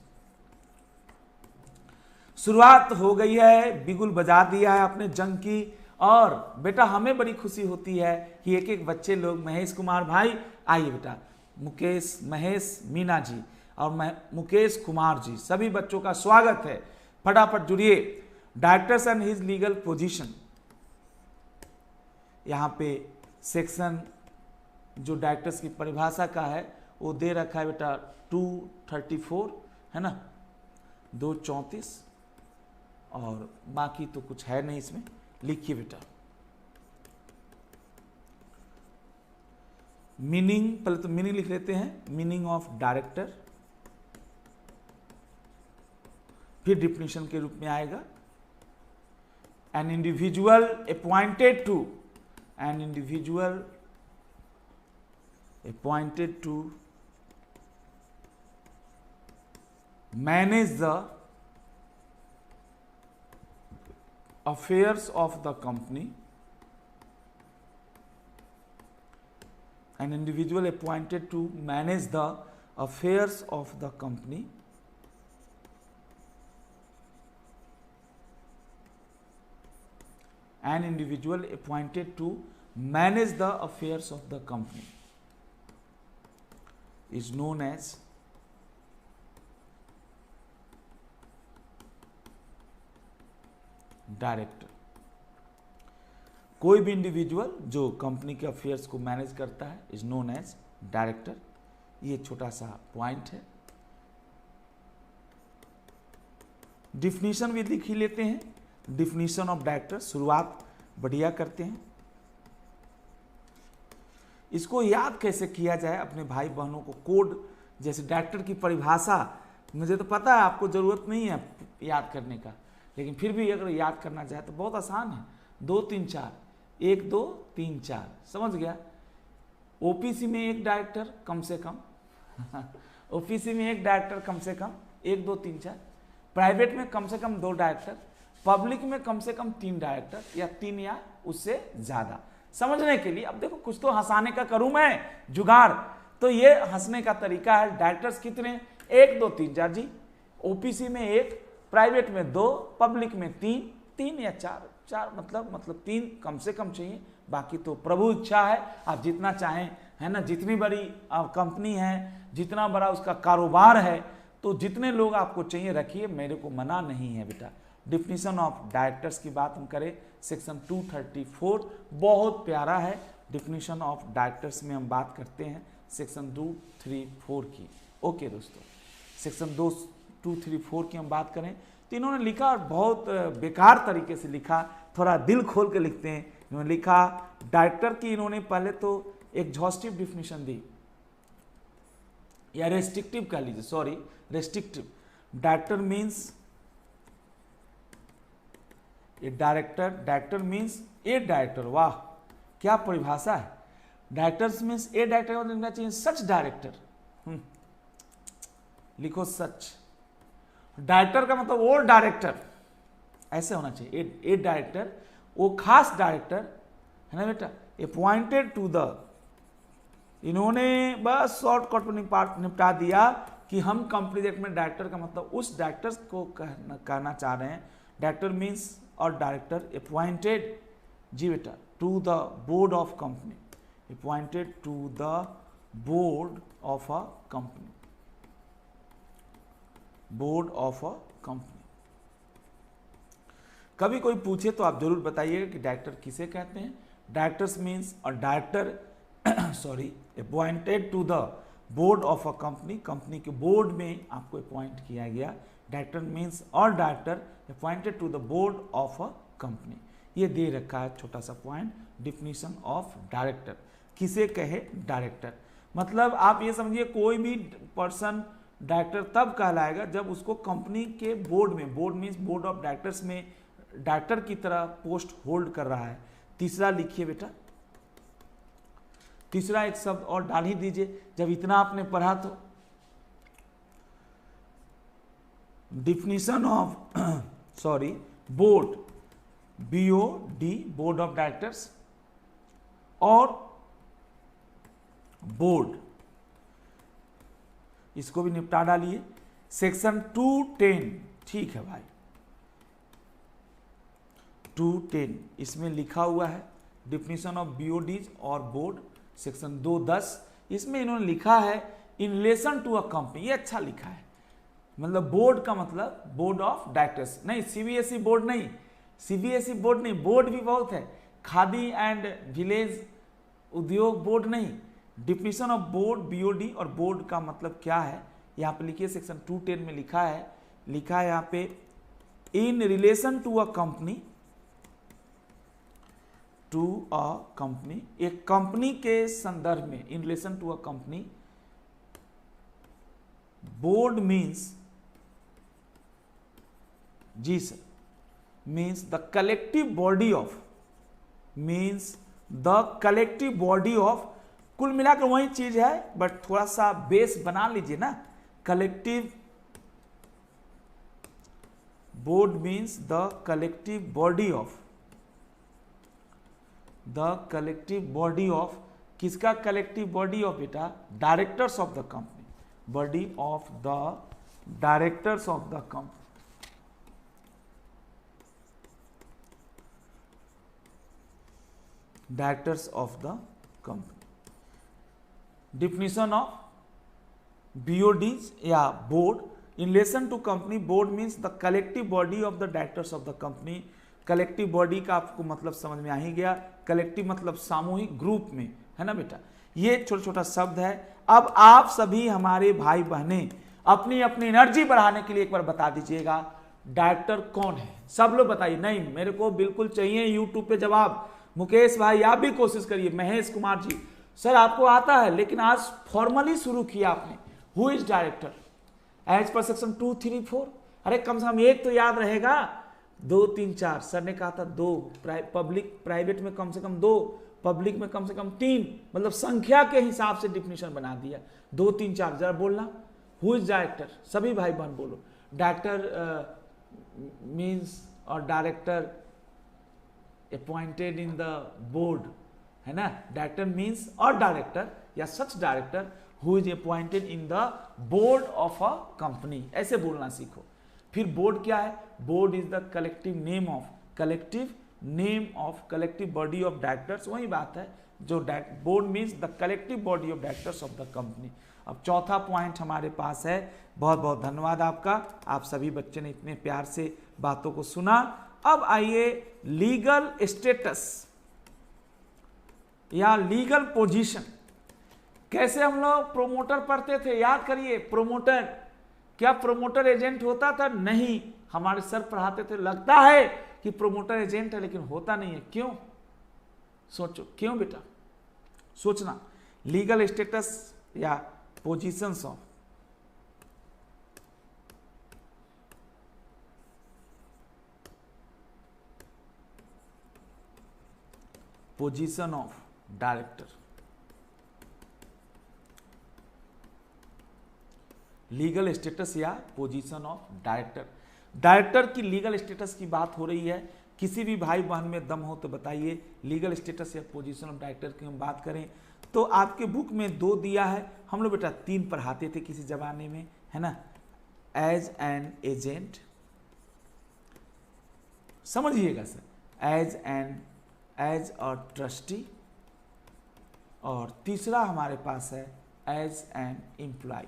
शुरुआत हो गई है, बिगुल बजा दिया है आपने जंग की। और बेटा हमें बड़ी खुशी होती है कि एक एक बच्चे लोग, महेश कुमार भाई आइए बेटा, मुकेश, महेश, मीना जी और मुकेश कुमार जी, सभी बच्चों का स्वागत है। फटाफट जुड़िए। Directors and his legal position, यहाँ पे सेक्शन जो डायरेक्टर्स की परिभाषा का है वो दे रखा है बेटा 234, है ना, 234 और बाकी तो कुछ है नहीं इसमें। लिखिए बेटा मीनिंग, पहले तो मीनिंग लिख लेते हैं। मीनिंग ऑफ डायरेक्टर, फिर डिफिनेशन के रूप में आएगा an individual appointed to, an individual appointed to manage the affairs of the company, an individual appointed to manage the affairs of the company, an individual appointed to manage the affairs of the company is known as director. कोई भी individual जो company के affairs को manage करता है is known as director. ये छोटा सा पॉइंट है। डिफिनीशन भी लिख ही लेते हैं। डिफिनीशन ऑफ डायरेक्टर, शुरुआत बढ़िया करते हैं। इसको याद कैसे किया जाए अपने भाई बहनों को, कोड जैसे डायरेक्टर की परिभाषा, मुझे तो पता है आपको जरूरत नहीं है याद करने का, लेकिन फिर भी अगर याद करना चाहे तो बहुत आसान है। 2 3 4, 1 2 3 4, समझ गया। ओपीसी में एक डायरेक्टर कम से कम ओपीसी में एक डायरेक्टर कम से कम 1 2 3 4, प्राइवेट में कम से कम 2 डायरेक्टर, पब्लिक में कम से कम 3 डायरेक्टर या 3 या उससे ज्यादा। समझने के लिए अब देखो कुछ तो हंसाने का करूं मैं जुगाड़, तो ये हंसने का तरीका है। डायरेक्टर्स कितने, 1 2 3 4 जी। ओपीसी में 1, प्राइवेट में 2, पब्लिक में 3 या 4 मतलब 3 कम से कम चाहिए। बाकी तो प्रभु इच्छा है, आप जितना चाहें, है ना। जितनी बड़ी कंपनी है, जितना बड़ा उसका कारोबार है, तो जितने लोग आपको चाहिए रखिए, मेरे को मना नहीं है बेटा। डिफिनीशन ऑफ डायरेक्टर्स की बात हम करें, सेक्शन 234 बहुत प्यारा है। डिफिनीशन ऑफ डायरेक्टर्स में हम बात करते हैं सेक्शन 234 की। ओके दोस्तों, सेक्शन 234 की हम बात करें तो इन्होंने लिखा और बहुत बेकार तरीके से लिखा, थोड़ा दिल खोल के लिखते हैं। इन्होंने लिखा डायरेक्टर की, इन्होंने पहले तो एग्जॉस्टिव डिफिनीशन दी या रेस्ट्रिक्टिव कह लीजिए, सॉरी रेस्ट्रिक्टिव। डायरेक्टर मीन्स ए डायरेक्टर मीन्स ए डायरेक्टर। वाह क्या परिभाषा है। डायरेक्टर्स मीन्स ए डायरेक्टर लिखना चाहिए सच डायरेक्टर। लिखो सच। डायरेक्टर का मतलब वो डायरेक्टर, ऐसे होना चाहिए। ए डायरेक्टर, वो खास डायरेक्टर, है ना बेटा। अपॉइंटेड टू द, इन्होंने बस शॉर्टकट में निपटा दिया कि हम कंपनी एक्ट में डायरेक्टर का मतलब उस डायरेक्टर को कहना चाह रहे हैं। डायरेक्टर मीन्स और डायरेक्टर अपॉइंटेड जी बेटा to the board of company, appointed to the board of a company, board of a company. कभी कोई पूछे तो आप जरूर बताइएगा कि डायरेक्टर किसे कहते हैं। Directors means a director sorry appointed to the board of a company, company के बोर्ड में आपको अपॉइंट किया गया। डायरेक्टर मीन्स और director appointed to the board of a company. ये दे रखा है छोटा सा पॉइंट, डिफिनीशन ऑफ डायरेक्टर, किसे कहे डायरेक्टर। मतलब आप ये समझिए कोई भी पर्सन डायरेक्टर तब कहलाएगा जब उसको कंपनी के बोर्ड में, board means board of directors में डायरेक्टर की तरह पोस्ट होल्ड कर रहा है। तीसरा लिखिए बेटा, तीसरा एक शब्द और डाल ही दीजिए, जब इतना आपने पढ़ा तो। Definition of sorry board, BOD board of directors, और बोर्ड, इसको भी निपटा डालिए। सेक्शन 210, ठीक है भाई, 210 इसमें लिखा हुआ है डिफिनीशन ऑफ BODs और बोर्ड। सेक्शन 210 इसमें इन्होंने लिखा है in relation to a company, ये अच्छा लिखा है। मतलब बोर्ड का मतलब बोर्ड ऑफ डायरेक्टर्स, नहीं CBSE बोर्ड नहीं, CBSE बोर्ड नहीं, बोर्ड भी बहुत है, खादी एंड विलेज उद्योग बोर्ड नहीं। डिफिनीशन ऑफ बोर्ड, BOD और बोर्ड का मतलब क्या है यहाँ पे लिखिए। सेक्शन 210 में लिखा है यहाँ पे in relation to a company, to a company, एक कंपनी के संदर्भ में, in relation to a company, board means, जी sir, means the collective body of, means the collective body of, कुल मिलाकर वही चीज है बट थोड़ा सा बेस बना लीजिए ना। Collective board means the collective body of, the collective body of, किसका कलेक्टिव बॉडी ऑफ बेटा? Directors of the company, body of the directors of the company. Directors of the company. Definition of BODs या board, in relation to company, board means the collective body of the directors of the company. Collective body का आपको मतलब समझ में आ ही गया, collective मतलब सामूहिक group में, है ना बेटा। ये छोटा छोटा शब्द है। अब आप सभी हमारे भाई बहनें अपनी अपनी एनर्जी बढ़ाने के लिए एक बार बता दीजिएगा डायरेक्टर कौन है। सब लोग बताइए। नहीं, मेरे को बिल्कुल चाहिए यूट्यूब पे जवाब। मुकेश भाई आप भी कोशिश करिए, महेश कुमार जी सर आपको आता है लेकिन आज फॉर्मली शुरू किया आपने। Who is director as per section 2, 3, 4? अरे कम से कम एक तो याद रहेगा। 2, 3, 4 सर ने कहा था 2, पब्लिक प्राइवेट में कम से कम 2, पब्लिक में कम से कम 3, मतलब संख्या के हिसाब से डिफिनीशन बना दिया। 2, 3, 4 जरा बोलना। Who is director? सभी भाई बहन बोलो। डायरेक्टर मीन्स और director appointed in the board, है ना। डायरेक्टर मीन्स और डायरेक्टर या सच director who is appointed in the board of a company, ऐसे बोलना सीखो। फिर बोर्ड क्या है? Board is the collective name of, collective name of, collective body of directors, वही बात है जो board means the collective body of directors of the company. अब चौथा पॉइंट हमारे पास है। बहुत बहुत धन्यवाद आपका, आप सभी बच्चे ने इतने प्यार से बातों को सुना। अब आइए लीगल स्टेटस या लीगल पोजीशन। कैसे हम लोग प्रोमोटर पढ़ते थे, याद करिए। प्रोमोटर, क्या प्रोमोटर एजेंट होता था? नहीं, हमारे सर पढ़ाते थे। लगता है कि प्रोमोटर एजेंट है लेकिन होता नहीं है। क्यों? सोचो क्यों बेटा, सोचना। लीगल स्टेटस या positions of, position of director. Legal status या पोजीशन ऑफ डायरेक्टर। डायरेक्टर की लीगल स्टेटस की बात हो रही है। किसी भी भाई बहन में दम हो तो बताइए। लीगल स्टेटस या पोजीशन ऑफ डायरेक्टर की हम बात करें तो आपके बुक में 2 दिया है। हम लोग बेटा 3 पढ़ाते थे किसी जमाने में, है ना। एज एन एजेंट, समझिएगा सर, एज अ ट्रस्टी, और तीसरा हमारे पास है एज एन एम्प्लॉय।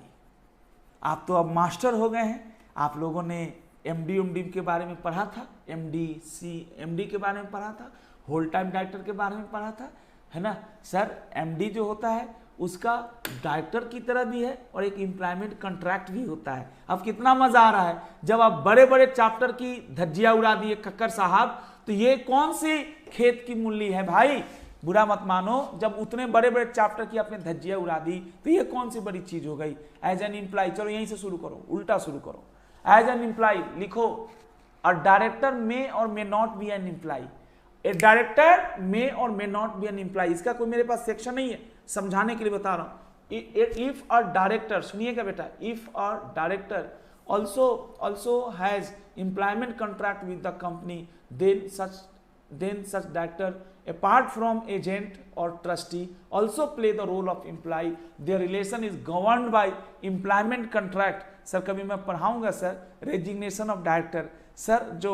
आप तो अब मास्टर हो गए हैं, आप लोगों ने एमडी के बारे में पढ़ा था, एमडी के बारे में पढ़ा था, होल टाइम डायरेक्टर के बारे में पढ़ा था, है ना सर। एमडी जो होता है उसका डायरेक्टर की तरह भी है और एक एम्प्लॉयमेंट कॉन्ट्रैक्ट भी होता है। अब कितना मजा आ रहा है जब आप बड़े बड़े चैप्टर की धज्जियां उड़ा दिए खक्कर साहब। तो ये कौन सी खेत की मूली है भाई, बुरा मत मानो, जब उतने बड़े बड़े चैप्टर की आपने धज्जियां उड़ा दी तो ये कौन सी बड़ी चीज हो गई। एज एन एम्प्लॉय, चलो यहीं से शुरू करो, उल्टा शुरू करो। एज एन एम्प्लॉय लिखो, अ director may or may not be an employ. A director may or may not be an employ, इसका कोई मेरे पास सेक्शन नहीं है, समझाने के लिए बता रहा हूं। इफ अ डायरेक्टर, सुनिएगा बेटा, if a director also has employment contract with the company, then such director apart from agent or trustee also play the role of employee. Their relation is governed by employment contract. Sir कभी मैं पढ़ाऊंगा sir resignation of director. Sir जो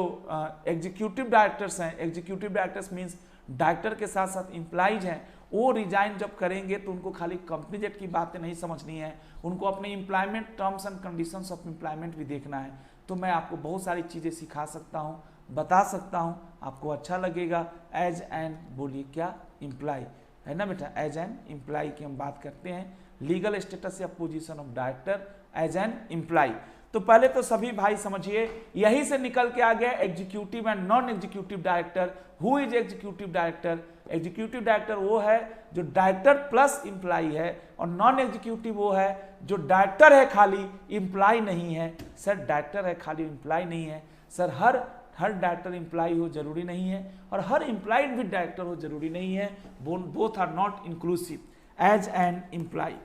executive directors हैं, executive directors means director के साथ साथ employees हैं, वो रिजाइन जब करेंगे तो उनको खाली कंपनी जेट की बातें नहीं समझनी है, उनको अपने employment terms and conditions of employment भी देखना है। तो मैं आपको बहुत सारी चीज़ें सिखा सकता हूँ, बता सकता हूँ, आपको अच्छा लगेगा। एज एन बोलिए क्या, एम्प्लॉय, है ना बेटा। एज एन एम्प्लॉय की हम बात करते हैं, लीगल स्टेटस या position of director as an employee. तो पहले तो सभी भाई समझिए, यही से निकल के आ गया executive and non executive director. Who is executive director? Executive director वो है जो डायरेक्टर प्लस एम्प्लॉय है, और नॉन एग्जीक्यूटिव वो है जो डायरेक्टर है खाली एम्प्लॉय नहीं है। सर डायरेक्टर है खाली एम्प्लॉय नहीं है सर, हर डायरेक्टर एम्प्लॉय हो जरूरी नहीं है, और हर एम्प्लॉयड भी डायरेक्टर हो जरूरी नहीं है, both are not inclusive. As an employ,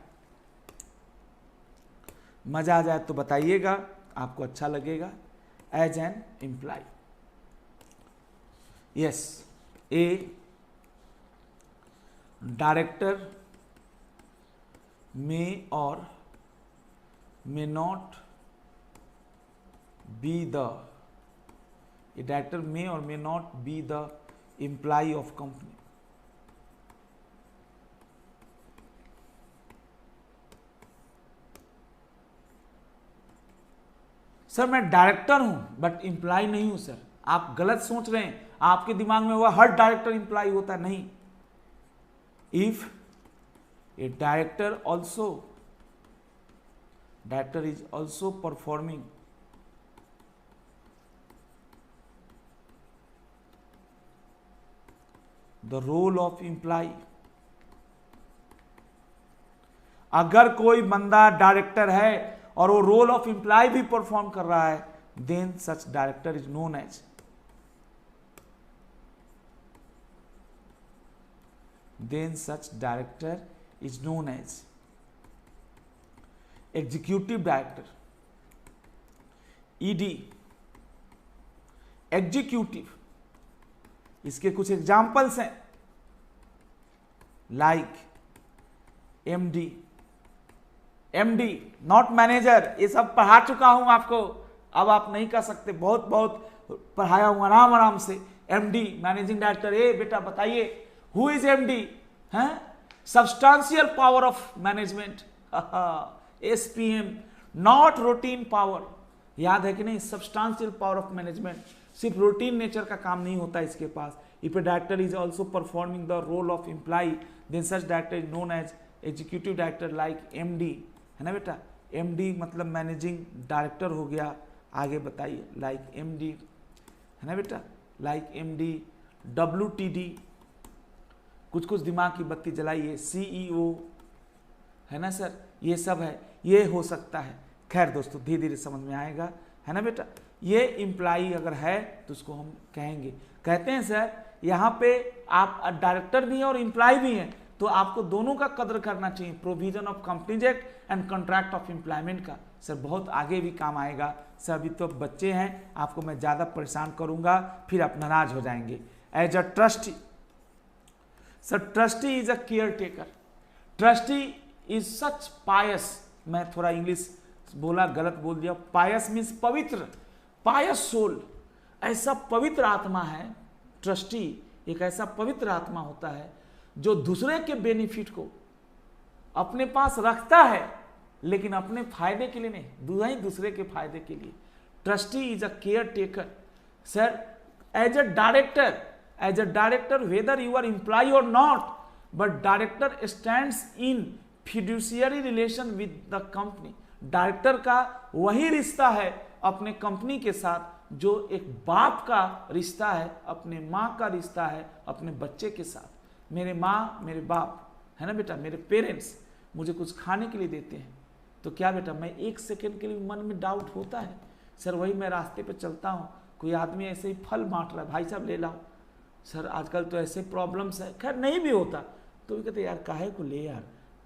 मजा आ जाए तो बताइएगा, आपको अच्छा लगेगा। As an employ, yes, a director may or may not be the, a director may or may not be the employ of company. Sir मैं director हूं बट एम्प्लॉय नहीं हूं सर, आप गलत सोच रहे हैं, आपके दिमाग में हुआ हर डायरेक्टर एम्प्लॉय होता है, नहीं। If a director is also performing the role of employee, अगर कोई बंदा डायरेक्टर है और वो रोल ऑफ एम्प्लॉय भी परफॉर्म कर रहा है, then such director is known as, executive director, ED, executive. इसके कुछ एग्जाम्पल्स हैं, लाइक एमडी नॉट मैनेजर, ये सब पढ़ा चुका हूं आपको, अब आप नहीं कर सकते, बहुत पढ़ाया हूं आराम से। एमडी मैनेजिंग डायरेक्टर, ए बेटा बताइए हु इज एमडी? हैं, substantial power of management, SPM, not routine power, याद है कि नहीं? सब्सटेंशियल पावर ऑफ मैनेजमेंट, सिर्फ रूटीन नेचर का काम नहीं होता इसके पास। If a director is also performing the role of employ, then such director is known as executive director, like MD, है ना बेटा। एमडी मतलब मैनेजिंग डायरेक्टर हो गया। आगे बताइए, लाइक एमडी, है ना बेटा, लाइक एमडी, डब्ल्यूटीडी, कुछ दिमाग की बत्ती जलाइए, सीईओ, है ना सर, ये सब है, ये हो सकता है। खैर दोस्तों धीरे धीरे समझ में आएगा, है ना बेटा। ये एम्प्लॉय अगर है तो उसको हम कहते हैं सर यहाँ पे आप डायरेक्टर भी हैं और एम्प्लॉय भी हैं, तो आपको दोनों का कदर करना चाहिए। Provision of companies act and contract of employment का सर बहुत आगे भी काम आएगा। सर अभी तो बच्चे हैं, आपको मैं ज़्यादा परेशान करूंगा फिर आप नाराज हो जाएंगे। As a trustee, sir trustee is a care taker, trustee is such pious, मैं थोड़ा इंग्लिश बोला, गलत बोल दिया, पायस मीन्स पवित्र, पायस सोल, ऐसा पवित्र आत्मा है ट्रस्टी। एक ऐसा पवित्र आत्मा होता है जो दूसरे के बेनिफिट को अपने पास रखता है लेकिन अपने फायदे के लिए नहीं, दूसरे के फायदे के लिए। Trustee is a care taker. Sir as a director whether you are employ or not, but director stands in fiduciary relation with the company. Director का वही रिश्ता है अपने कंपनी के साथ जो एक बाप का रिश्ता है, अपने माँ का रिश्ता है अपने बच्चे के साथ। मेरे माँ मेरे बाप है ना बेटा, मेरे पेरेंट्स मुझे कुछ खाने के लिए देते हैं तो क्या बेटा मैं एक सेकंड के लिए मन में डाउट होता है, सर वही मैं रास्ते पे चलता हूँ, कोई आदमी ऐसे ही फल बांट रहा है, भाई साहब ले लाओ, सर आजकल तो ऐसे प्रॉब्लम्स है, खैर नहीं भी होता तो भी कहते यार काहे को ले यार,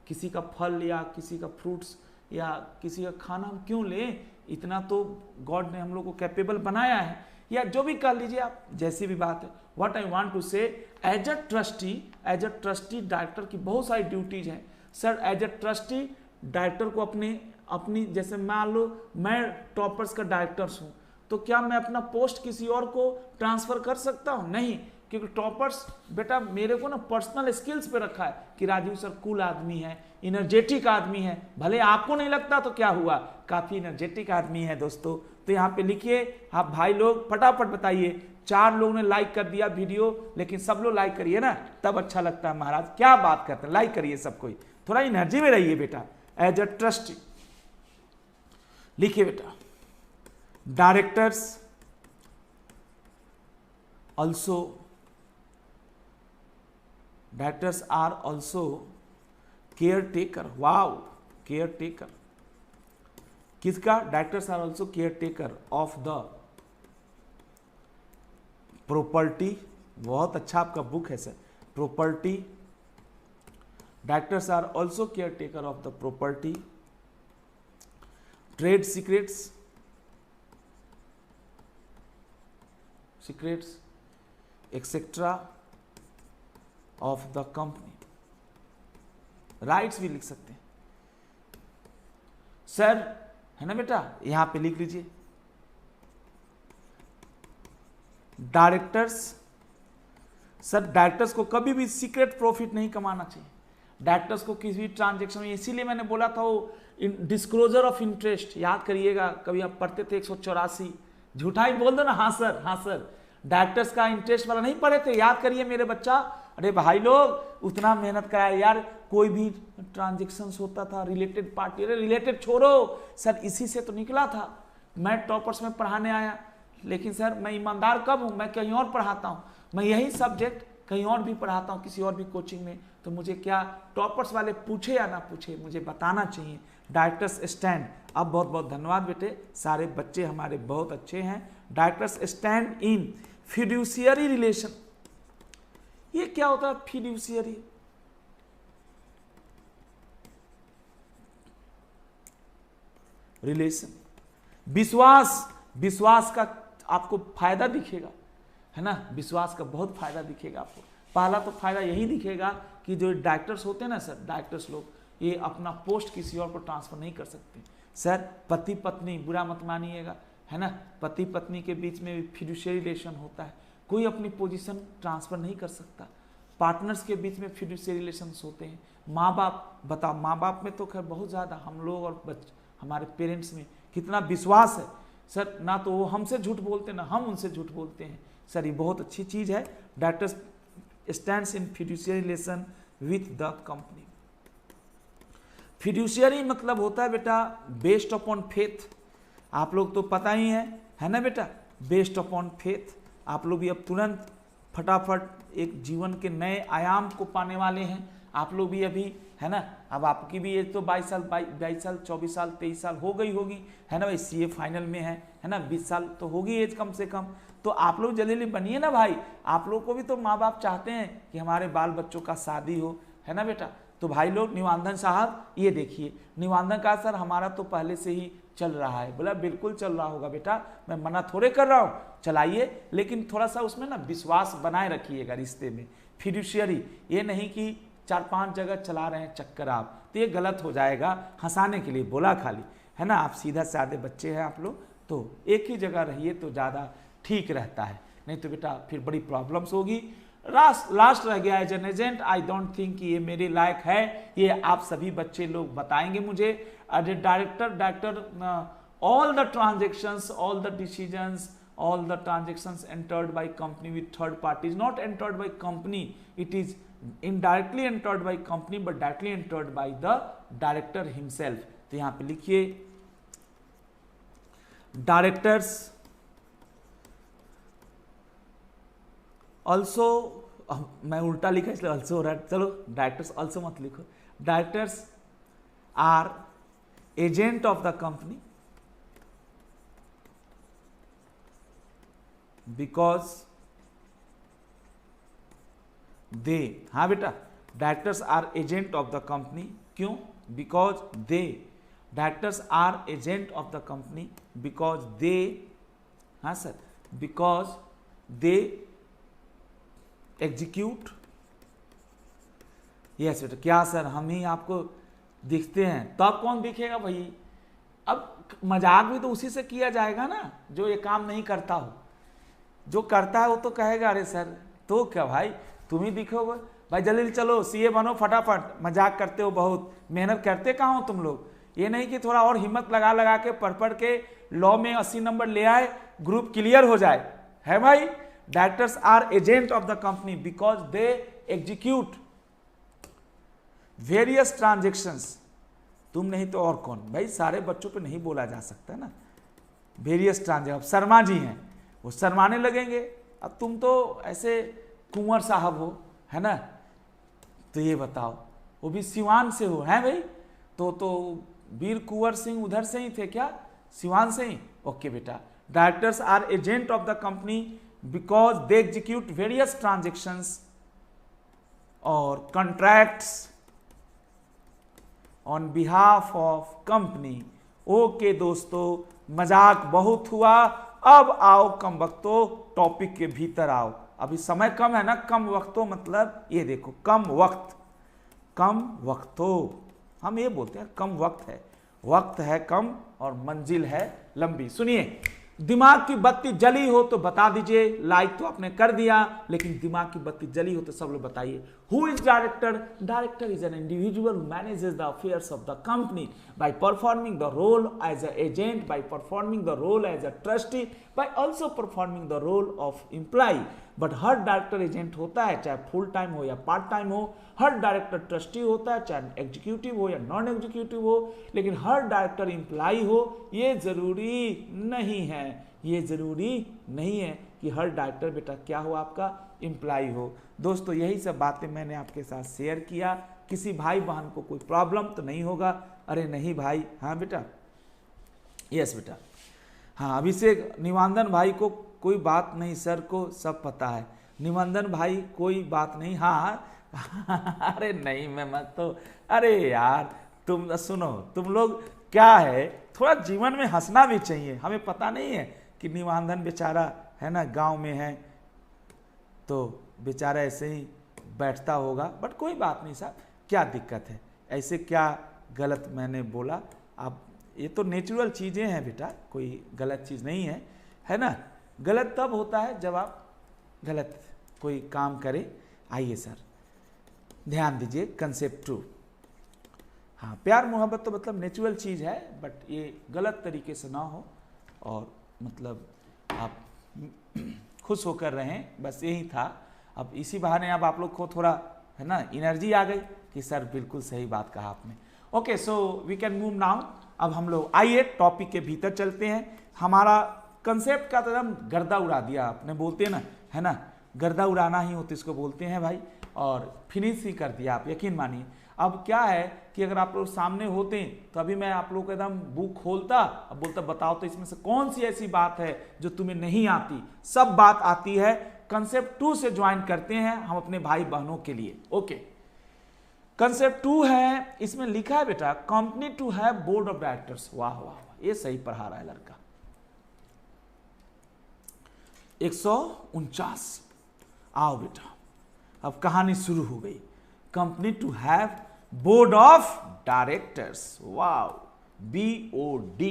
किसी का फल या किसी का फ्रूट्स या किसी का खाना हम क्यों लें, इतना तो गॉड ने हम लोग को कैपेबल बनाया है, या जो भी कर लीजिए आप, जैसी भी बात है। What I want to say, as a trustee director की बहुत सारी ड्यूटीज हैं। Sir as a trustee director को अपनी जैसे मान लो मैं टॉपर्स का डायरेक्टर हूँ तो क्या मैं अपना पोस्ट किसी और को ट्रांसफर कर सकता हूँ? नहीं, क्योंकि टॉपर्स बेटा मेरे को ना पर्सनल स्किल्स पे रखा है कि राजीव सर कूल आदमी है, इनर्जेटिक आदमी है, भले आपको नहीं लगता तो क्या हुआ, काफी इनर्जेटिक आदमी है दोस्तों। तो यहाँ पे लिखिए आप भाई लोग, फटाफट बताइए। 4 लोगों ने लाइक कर दिया वीडियो, लेकिन सब लोग लाइक करिए ना, तब अच्छा लगता है। महाराज क्या बात करते हैं, लाइक करिए सब कोई, थोड़ा एनर्जी में रहिए बेटा। एज अ ट्रस्टी लिखिए बेटा, directors are also care taker. Wow, care taker किसका? Directors are also care taker of the property. बहुत अच्छा आपका बुक है sir, property. Directors are also care taker of the property, trade secrets etcetera of the company. Rights भी लिख सकते हैं sir, है ना बेटा, यहां पे लिख लीजिए डायरेक्टर्स। सर डायरेक्टर्स को कभी भी सीक्रेट प्रॉफिट नहीं कमाना चाहिए। डायरेक्टर्स को किसी भी ट्रांजेक्शन में, इसीलिए मैंने बोला था वो डिस्क्लोजर ऑफ इंटरेस्ट, याद करिएगा, कभी आप पढ़ते थे 184, झूठा ही बोल दो ना, हाँ सर, हाँ सर, डायरेक्टर्स का इंटरेस्ट वाला नहीं पढ़े थे, याद करिए मेरे बच्चा। अरे भाई लोग उतना मेहनत कराया यार, कोई भी ट्रांजेक्शन्स होता था रिलेटेड पार्टी, अरे रिलेटेड छोड़ो सर, इसी से तो निकला था। मैं टॉपर्स में पढ़ाने आया, लेकिन सर मैं ईमानदार कब हूँ, मैं कहीं और पढ़ाता हूँ, मैं यही सब्जेक्ट कहीं और भी पढ़ाता हूँ, किसी और भी कोचिंग में, तो मुझे क्या टॉपर्स वाले पूछे या ना पूछे, मुझे बताना चाहिए। डायरेक्टर्स स्टैंड, अब बहुत बहुत धन्यवाद बेटे, सारे बच्चे हमारे बहुत अच्छे हैं। Directors stand in fiduciary relation. ये क्या होता है फिड्यूशियरी? रिलेशन, विश्वास का आपको फायदा दिखेगा, है ना, विश्वास का बहुत फायदा दिखेगा आपको। पहला तो फायदा यही दिखेगा कि जो डायरेक्टर्स होते हैं ना सर, डायरेक्टर्स लोग, ये अपना पोस्ट किसी और को ट्रांसफर नहीं कर सकते। सर पति पत्नी, बुरा मत मानिएगा, है ना, पति पत्नी के बीच में भी फिड्यूशियरी रिलेशन होता है, कोई अपनी पोजीशन ट्रांसफर नहीं कर सकता। पार्टनर्स के बीच में फिड्यूशियरी रिलेशंस होते हैं। माँ बाप, बताओ, माँ बाप में तो खैर बहुत ज़्यादा, हम लोग और हमारे पेरेंट्स में कितना विश्वास है सर, ना तो वो हमसे झूठ बोलते ना हम उनसे झूठ बोलते हैं सर, ये बहुत अच्छी चीज़ है। Directors stands in fiduciary relation with the company. Fiduciary मतलब होता है बेटा बेस्ड अपॉन फेथ, आप लोग तो पता ही है ना बेटा, बेस्ड अपॉन फेथ। आप लोग भी अब तुरंत फटाफट एक जीवन के नए आयाम को पाने वाले हैं, आप लोग भी अभी, है ना, अब आपकी भी एज तो 22 साल 24 साल 23 साल हो गई होगी, है ना भाई, सीए फाइनल में है ना, 20 साल तो होगी एज कम से कम। तो आप लोग जल्दी जल्दी बनिए ना भाई, आप लोग को भी तो माँ बाप चाहते हैं कि हमारे बाल बच्चों का शादी हो, है ना बेटा। तो भाई लोग, निवांदन साहब ये देखिए, निवांदन का सर हमारा तो पहले से ही चल रहा है। बोला बिल्कुल चल रहा होगा बेटा, मैं मना थोड़े कर रहा हूँ, चलाइए, लेकिन थोड़ा सा उसमें ना विश्वास बनाए रखिएगा रिश्ते में। फिड्यूशियरी ये नहीं कि 4-5 जगह चला रहे हैं चक्कर आप, तो ये गलत हो जाएगा, हंसाने के लिए बोला खाली, है ना। आप सीधा साधे बच्चे हैं आप लोग, तो एक ही जगह रहिए तो ज़्यादा ठीक रहता है, नहीं तो बेटा फिर बड़ी प्रॉब्लम्स होगी। लास्ट रह गया as an agent. I don't think ये मेरे लायक है, ये आप सभी बच्चे लोग बताएंगे मुझे। Director all the transactions, all the decisions, all the transactions entered by company with third parties, not entered by company, it is indirectly entered by company but directly entered by the director himself। तो यहां पे लिखिए directors also, मैं उल्टा लिखा इसलिए also हो रहा है, चलो डायरेक्टर्स ऑल्सो मत लिखो। Directors are agent of the company because they, हाँ बेटा, directors are agent of the company, क्यों? Because they, directors are agent of the company because they, हाँ sir, because they execute, yes बेटा, क्या sir हम ही आपको दिखते हैं तो अब कौन दिखेगा भाई? अब मजाक भी तो उसी से किया जाएगा ना जो ये काम नहीं करता हो। जो करता है वो तो कहेगा अरे सर तो क्या भाई तुम ही दिखोगे भाई, जल्दी चलो सीए बनो फटाफट, मजाक करते हो बहुत, मेहनत करते कहाँ हो तुम लोग? ये नहीं कि थोड़ा और हिम्मत लगा लगा के पढ़ के लॉ में 80 नंबर ले आए, ग्रुप क्लियर हो जाए, है भाई? Directors are agent of the company because they execute various transactions. तुम नहीं तो और कौन भाई, सारे बच्चों पे नहीं बोला जा सकता ना। वेरियस ट्रांजेक्शन, शर्मा जी हैं वो शर्माने लगेंगे, अब तुम तो ऐसे कुंवर साहब हो, है ना? तो ये बताओ, वो भी सिवान से हो, हैं भाई? तो वीर कुंवर सिंह उधर से ही थे क्या, सिवान से ही? ओके बेटा, directors are agent of the company because they execute various transactions or contracts on behalf of company. Okay दोस्तों, मजाक बहुत हुआ, अब आओ कम वक्तों, टॉपिक के भीतर आओ। अभी समय कम है ना, कम वक्तों मतलब ये देखो, कम वक्तों हम ये बोलते हैं, कम वक्त है कम और मंजिल है लंबी। सुनिए, दिमाग की बत्ती जली हो तो बता दीजिए, लाइक तो आपने कर दिया, लेकिन दिमाग की बत्ती जली हो तो सब लोग बताइए। Who is director? Director is an individual who manages the affairs of the company by performing the role as a agent, by performing the role as a trustee, by also performing the role of employee. But हर director agent होता है, चाहे full time हो या part time हो। हर director trustee होता है, चाहे एग्जीक्यूटिव हो या नॉन एग्जीक्यूटिव हो। लेकिन हर डायरेक्टर एम्प्लॉय हो ये जरूरी नहीं है, ये जरूरी नहीं है कि हर डायरेक्टर बेटा क्या हो, आपका एम्प्लॉय हो। दोस्तों यही सब बातें मैंने आपके साथ शेयर किया। किसी भाई बहन को कोई प्रॉब्लम तो नहीं होगा? अरे नहीं भाई, हाँ बेटा, यस बेटा, हाँ अभिषेक, निवांदन भाई को कोई बात नहीं, सर को सब पता है। निवांदन भाई कोई बात नहीं, हाँ अरे नहीं मैं मत तो, अरे यार तुम सुनो, तुम लोग क्या है, थोड़ा जीवन में हंसना भी चाहिए। हमें पता नहीं है कि निवांदन बेचारा है ना गांव में है तो बेचारा ऐसे ही बैठता होगा, बट कोई बात नहीं साहब, क्या दिक्कत है, ऐसे क्या गलत मैंने बोला? आप ये तो नेचुरल चीज़ें हैं बेटा, कोई गलत चीज़ नहीं है, है ना? गलत तब होता है जब आप गलत कोई काम करें। आइए सर ध्यान दीजिए, कंसेप्ट 2। हाँ, प्यार मोहब्बत तो मतलब नेचुरल चीज़ है, बट ये गलत तरीके से ना हो और मतलब आप खुश होकर रहें, बस यही था। अब इसी बहाने अब आप लोग को थोड़ा है ना एनर्जी आ गई कि सर बिल्कुल सही बात कहा आपने। Okay, so we can move now. अब हम लोग आइए टॉपिक के भीतर चलते हैं। हमारा कंसेप्ट का तो एकदम गर्दा उड़ा दिया आपने, बोलते हैं ना, है ना, गर्दा उड़ाना ही होता इसको बोलते हैं भाई, और फिनिश ही कर दिया आप, यकीन मानिए। अब क्या है कि अगर आप लोग सामने होते तो अभी मैं आप लोग को एकदम बुक खोलता, अब बोलता बताओ तो इसमें से कौन सी ऐसी बात है जो तुम्हें नहीं आती। सब बात आती है। कंसेप्ट 2 से ज्वाइन करते हैं हम अपने भाई बहनों के लिए। ओके, कंसेप्ट 2 है, इसमें लिखा है बेटा company to have board of directors. वाह वाह वाह, ये सही पढ़ा रहा है लड़का। 149। आओ बेटा, अब कहानी शुरू हो गई। Company to have board of directors, wow, BOD,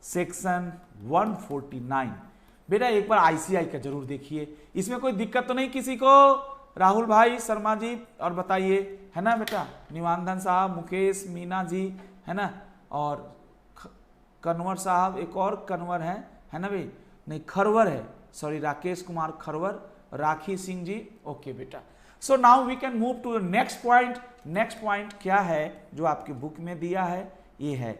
section 149। बेटा एक बार आईसीआई का जरूर देखिए, इसमें कोई दिक्कत तो नहीं किसी को? राहुल भाई शर्मा जी और बताइए, है ना बेटा? निवांदन साहब, मुकेश, मीना जी, है ना, और कन्वर साहब, एक और कन्वर है ना भाई, नहीं खरवर है, सॉरी, राकेश कुमार खरवर, राखी सिंह जी, ओके बेटा। So now we can move to the next point. Next point क्या है जो आपकी बुक में दिया है? ये है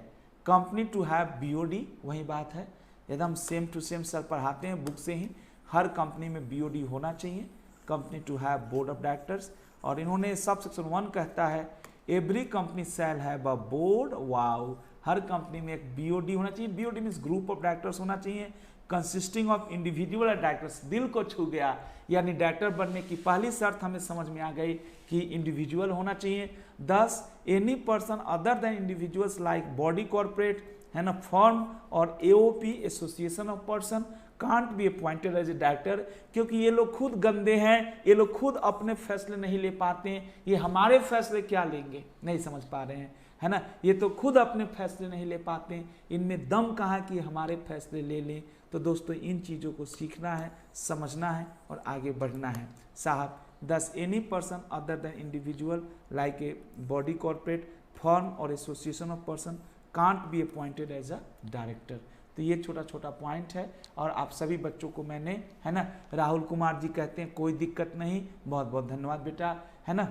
कंपनी टू हैव बीओडी, वही बात है, एकदम सेम टू सेम सर पढ़ाते हैं बुक से ही। हर कंपनी में बीओडी होना चाहिए, company to have board of directors. और इन्होंने सब सेक्शन 1 कहता है every company shall have a board. Wow, हर कंपनी में एक बीओडी होना चाहिए। BOD means group of directors होना चाहिए कंसिस्टिंग ऑफ इंडिविजुअल डायरेक्टर्स। दिल को छू गया, यानी डायरेक्टर बनने की पहली शर्त हमें समझ में आ गई कि इंडिविजुअल होना चाहिए। 10 any person other than individuals like body corporate, है ना, फर्म और AOP association of person can't be appointed as a director, क्योंकि ये लोग खुद गंदे हैं, ये लोग खुद अपने फैसले नहीं ले पाते हैं, ये हमारे फैसले क्या लेंगे, नहीं समझ पा रहे हैं, है ना, ये तो खुद अपने फैसले नहीं ले पाते हैं, इनमें दम कहाँ कि हमारे फैसले ले लें। तो दोस्तों इन चीज़ों को सीखना है, समझना है और आगे बढ़ना है साहब। 10 any person other than individual like a body corporate, firm or association of person can't be appointed as a director. तो ये छोटा छोटा पॉइंट है और आप सभी बच्चों को मैंने, है ना, राहुल कुमार जी कहते हैं कोई दिक्कत नहीं, बहुत बहुत धन्यवाद बेटा, है ना।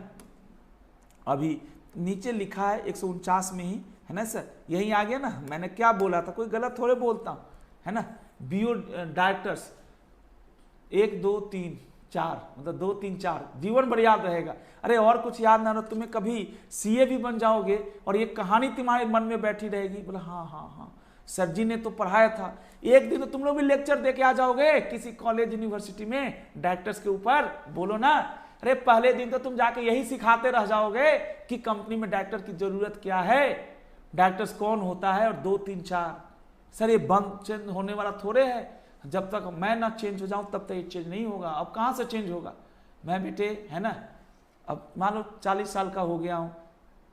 अभी नीचे लिखा है 149 में ही, है ना सर, यही आ गया ना, मैंने क्या बोला था, कोई गलत थोड़े बोलता हूँ, है ना। बीओ डायरेक्टर्स 1 2 3 4, मतलब 2 3 4 जीवन भर याद रहेगा। अरे और कुछ याद ना रहो, तुम्हें कभी सीए भी बन जाओगे और ये कहानी तुम्हारे मन में बैठी रहेगी, बोला हाँ हाँ हाँ सर जी ने तो पढ़ाया था। एक दिन तो तुम लोग भी लेक्चर दे के आ जाओगे किसी कॉलेज यूनिवर्सिटी में डायरेक्टर्स के ऊपर, बोलो ना। अरे पहले दिन तो तुम जाके यही सिखाते रह जाओगे कि कंपनी में डायरेक्टर की जरूरत क्या है, डायरेक्टर्स कौन होता है, और 2 3 4। सर ये बंद चेंज होने वाला थोड़े है, जब तक मैं ना चेंज हो जाऊं तब तक ये चेंज नहीं होगा। अब कहाँ से चेंज होगा? मैं बेटे, है ना, अब मान लो 40 साल का हो गया हूँ,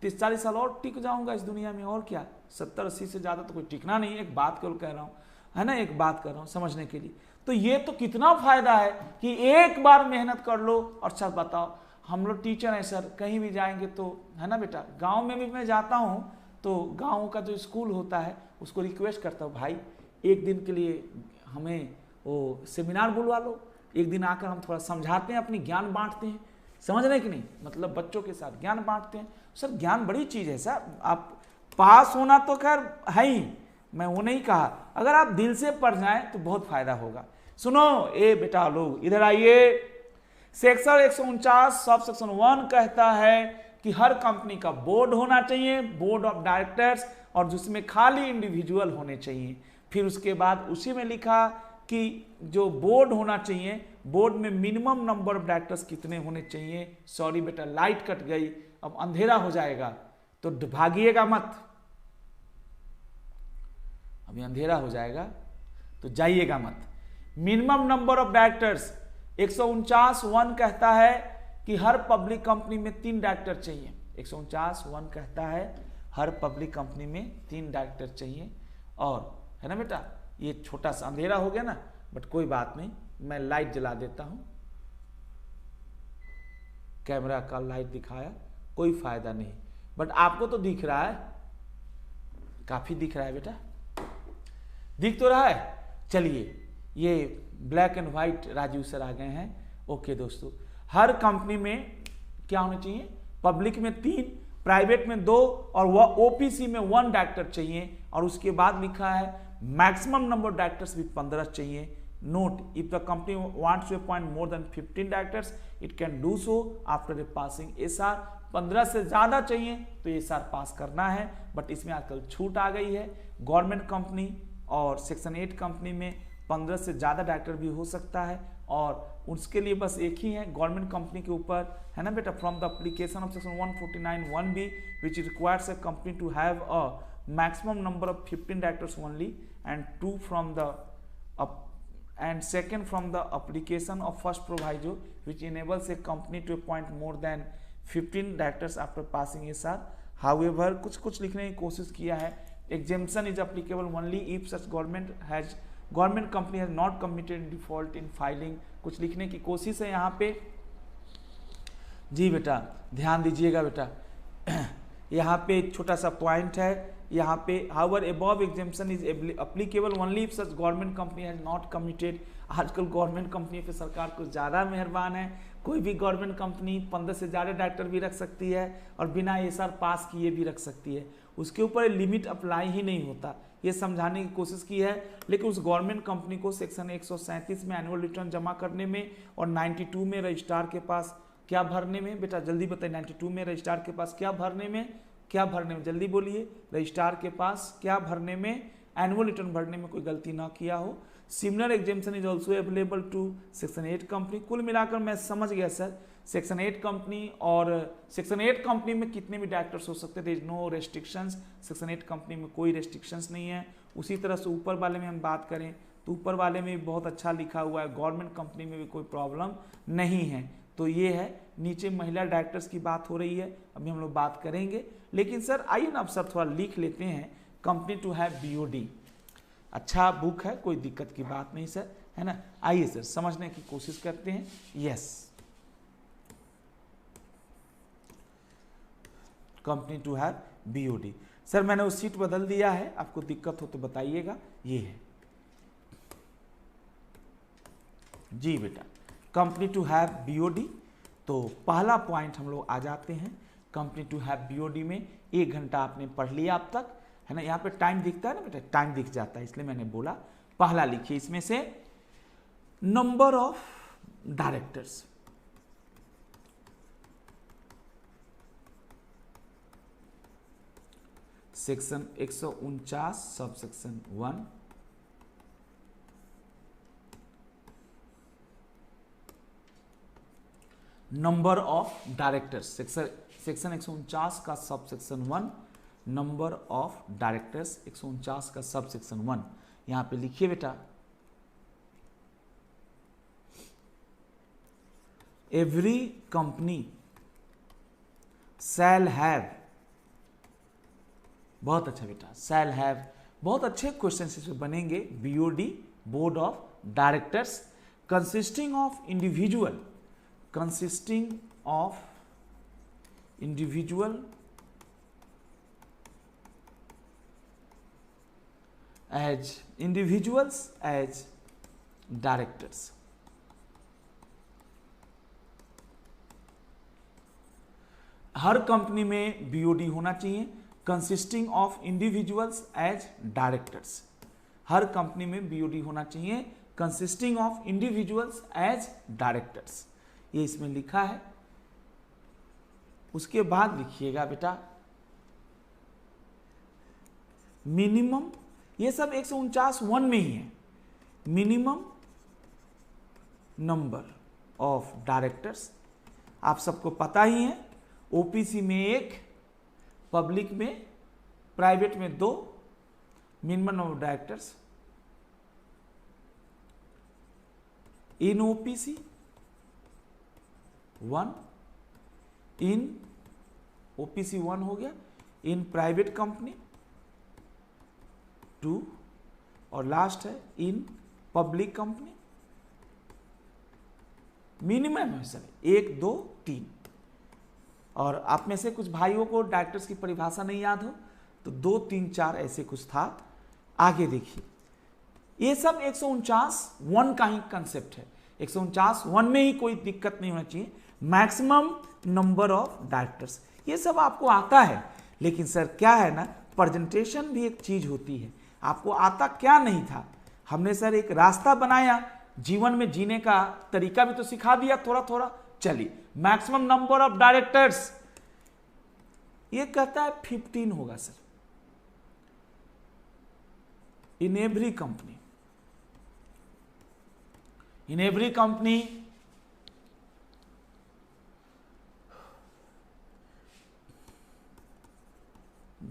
30-40 साल और टिक जाऊंगा इस दुनिया में, और क्या, 70-80 से ज़्यादा तो कोई टिकना नहीं। एक बात केवल कह रहा हूँ, है ना, एक बात कर रहा हूँ समझने के लिए। तो ये तो कितना फायदा है कि एक बार मेहनत कर लो। और सर बताओ, हम लोग टीचर हैं सर, कहीं भी जाएंगे तो, है ना बेटा, गाँव में भी मैं जाता हूँ तो गाँव का जो स्कूल होता है उसको रिक्वेस्ट करता हूँ, भाई एक दिन के लिए हमें वो सेमिनार बुलवा लो, एक दिन आकर हम थोड़ा समझाते हैं, अपनी ज्ञान बांटते हैं, समझ रहे कि नहीं, मतलब बच्चों के साथ ज्ञान बांटते हैं। सर ज्ञान बड़ी चीज़ है सर, आप पास होना तो खैर है ही, मैं वो नहीं कहा, अगर आप दिल से पढ़ जाएं तो बहुत फायदा होगा। सुनो ए बेटा लोग इधर आइए, सेक्शन 149 सब सेक्शन 1 कहता है कि हर कंपनी का बोर्ड होना चाहिए, बोर्ड ऑफ डायरेक्टर्स, और जिसमें खाली इंडिविजुअल होने चाहिए। फिर उसके बाद उसी में लिखा कि जो बोर्ड होना चाहिए, बोर्ड में मिनिमम नंबर ऑफ डायरेक्टर्स कितने होने चाहिए। सॉरी बेटा लाइट कट गई, अब अंधेरा हो जाएगा तो भागिएगा मत, अभी अंधेरा हो जाएगा तो जाइएगा मत। मिनिमम नंबर ऑफ डायरेक्टर्स 149(1) कहता है कि हर पब्लिक कंपनी में 3 डायरेक्टर चाहिए। 149(1) कहता है हर पब्लिक कंपनी में 3 डायरेक्टर चाहिए। और है ना बेटा, ये छोटा सा अंधेरा हो गया ना, बट कोई बात नहीं, मैं लाइट जला देता हूं, कैमरा का लाइट दिखाया, कोई फायदा नहीं, बट आपको तो दिख रहा है, काफी दिख रहा है बेटा, दिख तो रहा है। चलिए, ये black and white Rajiv sir आ गए हैं। ओके दोस्तों, हर कंपनी में क्या होना चाहिए, पब्लिक में 3, प्राइवेट में 2 और वह ओपीसी में 1 डायरेक्टर चाहिए। और उसके बाद लिखा है मैक्सिमम नंबर डायरेक्टर्स भी 15 चाहिए। Note, if the company wants to appoint more than 15 directors it can do so after a passing SR. 15 से ज्यादा चाहिए तो एसआर पास करना है, बट इसमें आजकल छूट आ गई है। गवर्नमेंट कंपनी और सेक्शन 8 कंपनी में 15 से ज्यादा डायरेक्टर भी हो सकता है, और उसके लिए बस एक ही है गवर्नमेंट कंपनी के ऊपर, है ना बेटा, from the application of section 149(1)(b which requires a company to have a maximum number of 15 directors only, and 2 from the and second from the application of first proviso which enables a company to appoint more than 15 directors after passing SR. However, कुछ लिखने की कोशिश किया है, exemption is applicable only if such government has government company has not committed default in filing, कुछ लिखने की कोशिश है यहाँ पे। जी बेटा ध्यान दीजिएगा बेटा, यहाँ पे एक छोटा सा पॉइंट है, यहाँ पे however above exemption is applicable only if such government company has not committed. आजकल गवर्नमेंट कंपनी पे सरकार कुछ ज़्यादा मेहरबान है, कोई भी गवर्नमेंट कंपनी 15 से ज़्यादा डायरेक्टर भी रख सकती है और बिना एसआर पास किए भी रख सकती है, उसके ऊपर लिमिट अप्लाई ही नहीं होता, ये समझाने की कोशिश की है। लेकिन उस गवर्नमेंट कंपनी को सेक्शन 137 में एनुअल रिटर्न जमा करने में और 92 में रजिस्ट्रार के पास क्या भरने में, बेटा जल्दी बताइए, 92 में रजिस्ट्रार के पास क्या भरने में, क्या भरने में, जल्दी बोलिए, रजिस्ट्रार के पास क्या भरने में, एनुअल रिटर्न भरने में कोई गलती ना किया हो। Similar exemption is also available to section 8 company. कुल मिलाकर मैं समझ गया सर, सेक्शन 8 कंपनी और सेक्शन 8 कंपनी में कितने भी डायरेक्टर्स हो सकते थे, नो रेस्ट्रिक्शंस, सेक्शन 8 कंपनी में कोई रेस्ट्रिक्शंस नहीं है। उसी तरह से ऊपर वाले में हम बात करें तो ऊपर वाले में भी बहुत अच्छा लिखा हुआ है, गवर्नमेंट कंपनी में भी कोई प्रॉब्लम नहीं है। तो ये है, नीचे महिला डायरेक्टर्स की बात हो रही है, अभी हम लोग बात करेंगे। लेकिन सर आइए ना अब सर थोड़ा लिख लेते हैं, कंपनी टू हैव बीओडी, अच्छा बुक है, कोई दिक्कत की बात नहीं सर, है ना। आइए सर समझने की कोशिश करते हैं। Yes, company to have BOD. Sir मैंने उस सीट बदल दिया है, आपको दिक्कत हो तो बताइएगा, ये है जी बेटा, कंपनी टू हैव बीओडी। तो पहला पॉइंट हम लोग आ जाते हैं, कंपनी टू हैव बीओडी में 1 घंटा आपने पढ़ लिया अब तक, है ना। यहाँ पे टाइम दिखता है ना बेटा, टाइम दिख जाता है, इसलिए मैंने बोला। पहला लिखिए इसमें से, number of directors, section 149 sub section 1, number of directors, section 149 का सब सेक्शन 1, नंबर ऑफ डायरेक्टर्स 149 का सब सेक्शन 1। यहां पे लिखिए बेटा, एवरी कंपनी शैल हैव, बहुत अच्छा बेटा, शैल हैव, बहुत अच्छे क्वेश्चन इसमें बनेंगे। BOD, board of directors, consisting of individual, consisting of individual as individuals as directors। हर कंपनी में बीओडी होना चाहिए, consisting of individuals as directors, हर कंपनी में बीओडी होना चाहिए, consisting of individuals as directors, ये इसमें लिखा है। उसके बाद लिखिएगा बेटा, मिनिमम, ये सब 149(1) में ही है, मिनिमम नंबर ऑफ डायरेक्टर्स आप सबको पता ही है, ओपीसी में 1, पब्लिक में, प्राइवेट में 2, minimum number of directors. In OPC 1, in OPC 1 हो गया, इन प्राइवेट कंपनी 2, और लास्ट है इन पब्लिक कंपनी। मिनिमम है सर 1, 2, 3। और आप में से कुछ भाइयों को डायरेक्टर्स की परिभाषा नहीं याद हो तो 2, 3, 4 ऐसे कुछ था। आगे देखिए, ये सब 149(1) का ही कंसेप्ट है, 149(1) में ही कोई दिक्कत नहीं होना चाहिए। मैक्सिमम नंबर ऑफ डायरेक्टर्स, ये सब आपको आता है, लेकिन सर क्या है ना, प्रेजेंटेशन भी एक चीज होती है, आपको आता क्या नहीं था, हमने सर एक रास्ता बनाया, जीवन में जीने का तरीका भी तो सिखा दिया थोड़ा थोड़ा। चलिए, मैक्सिमम नंबर ऑफ डायरेक्टर्स, ये कहता है 15 होगा sir, in every company, in every company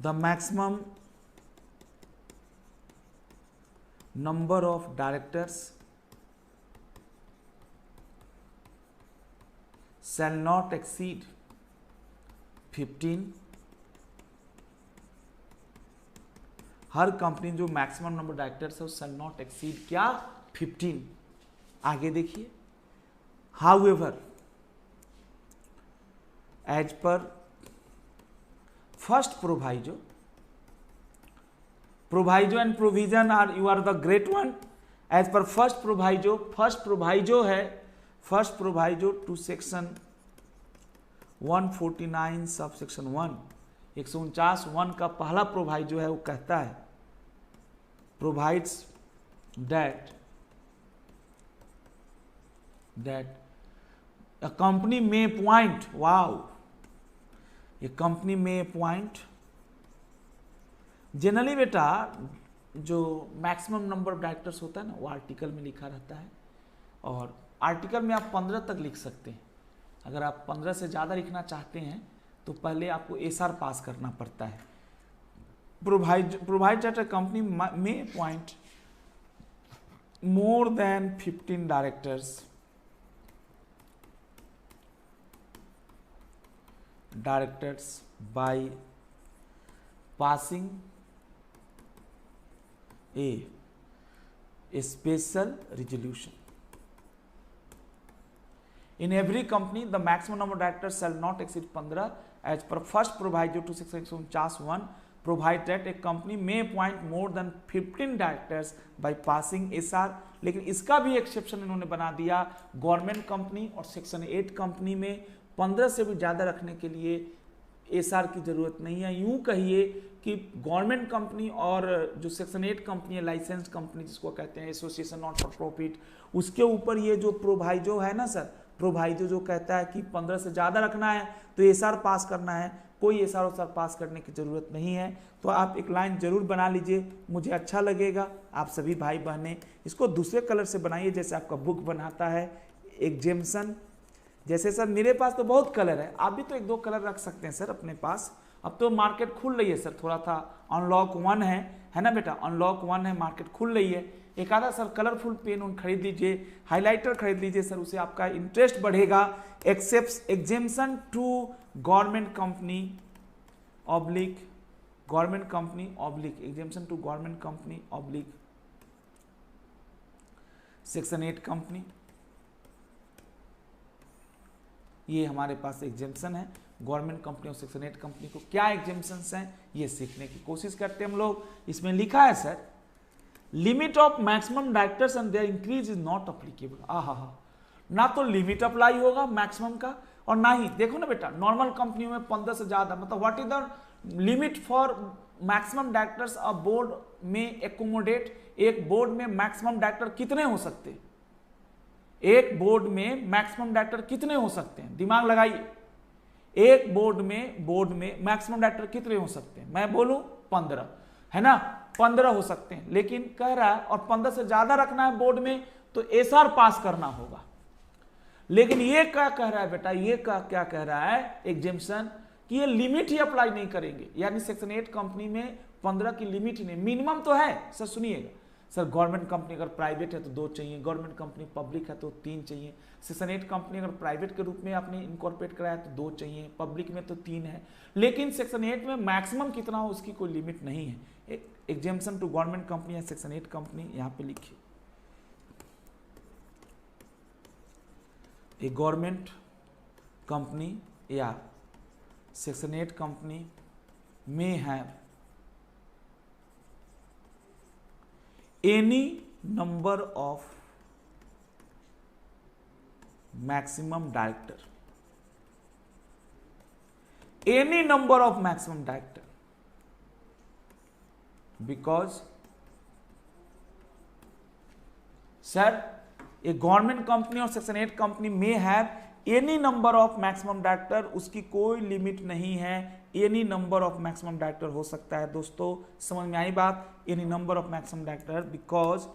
the maximum number of directors shall not exceed 15, हर कंपनी जो मैक्सिमम नंबर डायरेक्टर्स है शैल नॉट एक्सीड क्या 15। आगे देखिए, however as per first proviso and provision are you are the great one as per first proviso है, first proviso to section 149 sub section 149 का पहला proviso है, वो कहता है provides that a company may appoint, wow, a company may appoint, generally बेटा जो maximum number of directors होता है ना वो आर्टिकल में लिखा रहता है, और आर्टिकल में आप 15 तक लिख सकते हैं। अगर आप 15 से ज़्यादा लिखना चाहते हैं तो पहले आपको एसआर पास करना पड़ता है। Provide that a company may appoint more than 15 directors by passing a special resolution. In every company the maximum number of directors shall not exceed 15 as per first proviso to section 149 provide that a company may appoint more than 15 directors by passing SR। लेकिन इसका भी exception इन्होंने बना दिया, government company और section 8 company में 15 से भी ज़्यादा रखने के लिए एसआर की ज़रूरत नहीं है। यूँ कहिए कि गवर्नमेंट कंपनी और जो सेक्शन 8 कंपनी है, लाइसेंस कंपनी जिसको कहते हैं, एसोसिएशन नॉट फॉर प्रॉफिट, उसके ऊपर ये जो प्रोवाइजो है ना सर, प्रोवाइजो जो कहता है कि 15 से ज़्यादा रखना है तो एसआर पास करना है, कोई एसआर पास करने की ज़रूरत नहीं है। तो आप एक लाइन ज़रूर बना लीजिए, मुझे अच्छा लगेगा। आप सभी भाई बहनें इसको दूसरे कलर से बनाइए, जैसे आपका बुक बनाता है एग्जेम्पशन। जैसे सर मेरे पास तो बहुत कलर है, आप भी तो 1-2 कलर रख सकते हैं सर अपने पास। अब तो मार्केट खुल रही है सर, थोड़ा था अनलॉक 1 है ना बेटा, अनलॉक 1 है, मार्केट खुल रही है। एक आधा सर कलरफुल पेन उन खरीद लीजिए, हाइलाइटर खरीद लीजिए सर, उससे आपका इंटरेस्ट बढ़ेगा। Except exemption to government company oblique exemption to government company oblique section 8 company, ये हमारे पास एग्जेम्पशन है। गवर्नमेंट कंपनी और सेक्शन 8 कंपनी को क्या एग्जेम्पशंस हैं ये सीखने की कोशिश करते हैं हम लोग। इसमें लिखा है sir, limit of maximum directors and their increase is not applicable. आहा, ना तो लिमिट अप्लाई होगा मैक्सिमम का, और ना ही देखो ना बेटा नॉर्मल कंपनियों में 15 से ज्यादा, मतलब what is the limit for maximum directors a board में एकोमोडेट। एक बोर्ड में मैक्सिमम डायरेक्टर कितने हो सकते हैं, एक बोर्ड में मैक्सिमम डायरेक्टर कितने हो सकते हैं, दिमाग लगाइए। एक बोर्ड में मैक्सिमम डायरेक्टर कितने हो सकते हैं, मैं बोलूं 15 है ना, 15 हो सकते हैं। लेकिन कह रहा है और 15 से ज्यादा रखना है बोर्ड में तो एसआर पास करना होगा। लेकिन ये क्या कह रहा है बेटा, ये क्या कह रहा है एग्जेम्पशन, कि ये लिमिट ही अप्लाई नहीं करेंगे। यानी सेक्शन 8 कंपनी में 15 की लिमिट नहीं, मिनिमम तो है सर। सुनिएगा सर, गवर्नमेंट कंपनी अगर प्राइवेट है तो 2 चाहिए, गवर्नमेंट कंपनी पब्लिक है तो 3 चाहिए। सेक्शन 8 कंपनी अगर प्राइवेट के रूप में आपने इनकॉर्पोरेट कराया तो 2 चाहिए, पब्लिक में तो 3 है। लेकिन सेक्शन 8 में मैक्सिमम कितना हो उसकी कोई लिमिट नहीं है। एग्जेम्पशन टू गवर्नमेंट कंपनी या सेक्शन 8 कंपनी यहाँ पे लिखिए, ए गवर्नमेंट कंपनी या सेक्शन 8 कंपनी में have any number of maximum director, any number of maximum director, because sir a government company और सेक्शन 8 कंपनी में have any number of maximum director, उसकी कोई लिमिट नहीं है, any number of maximum director हो सकता है। दोस्तों समझ में आई बात, any number of maximum director, because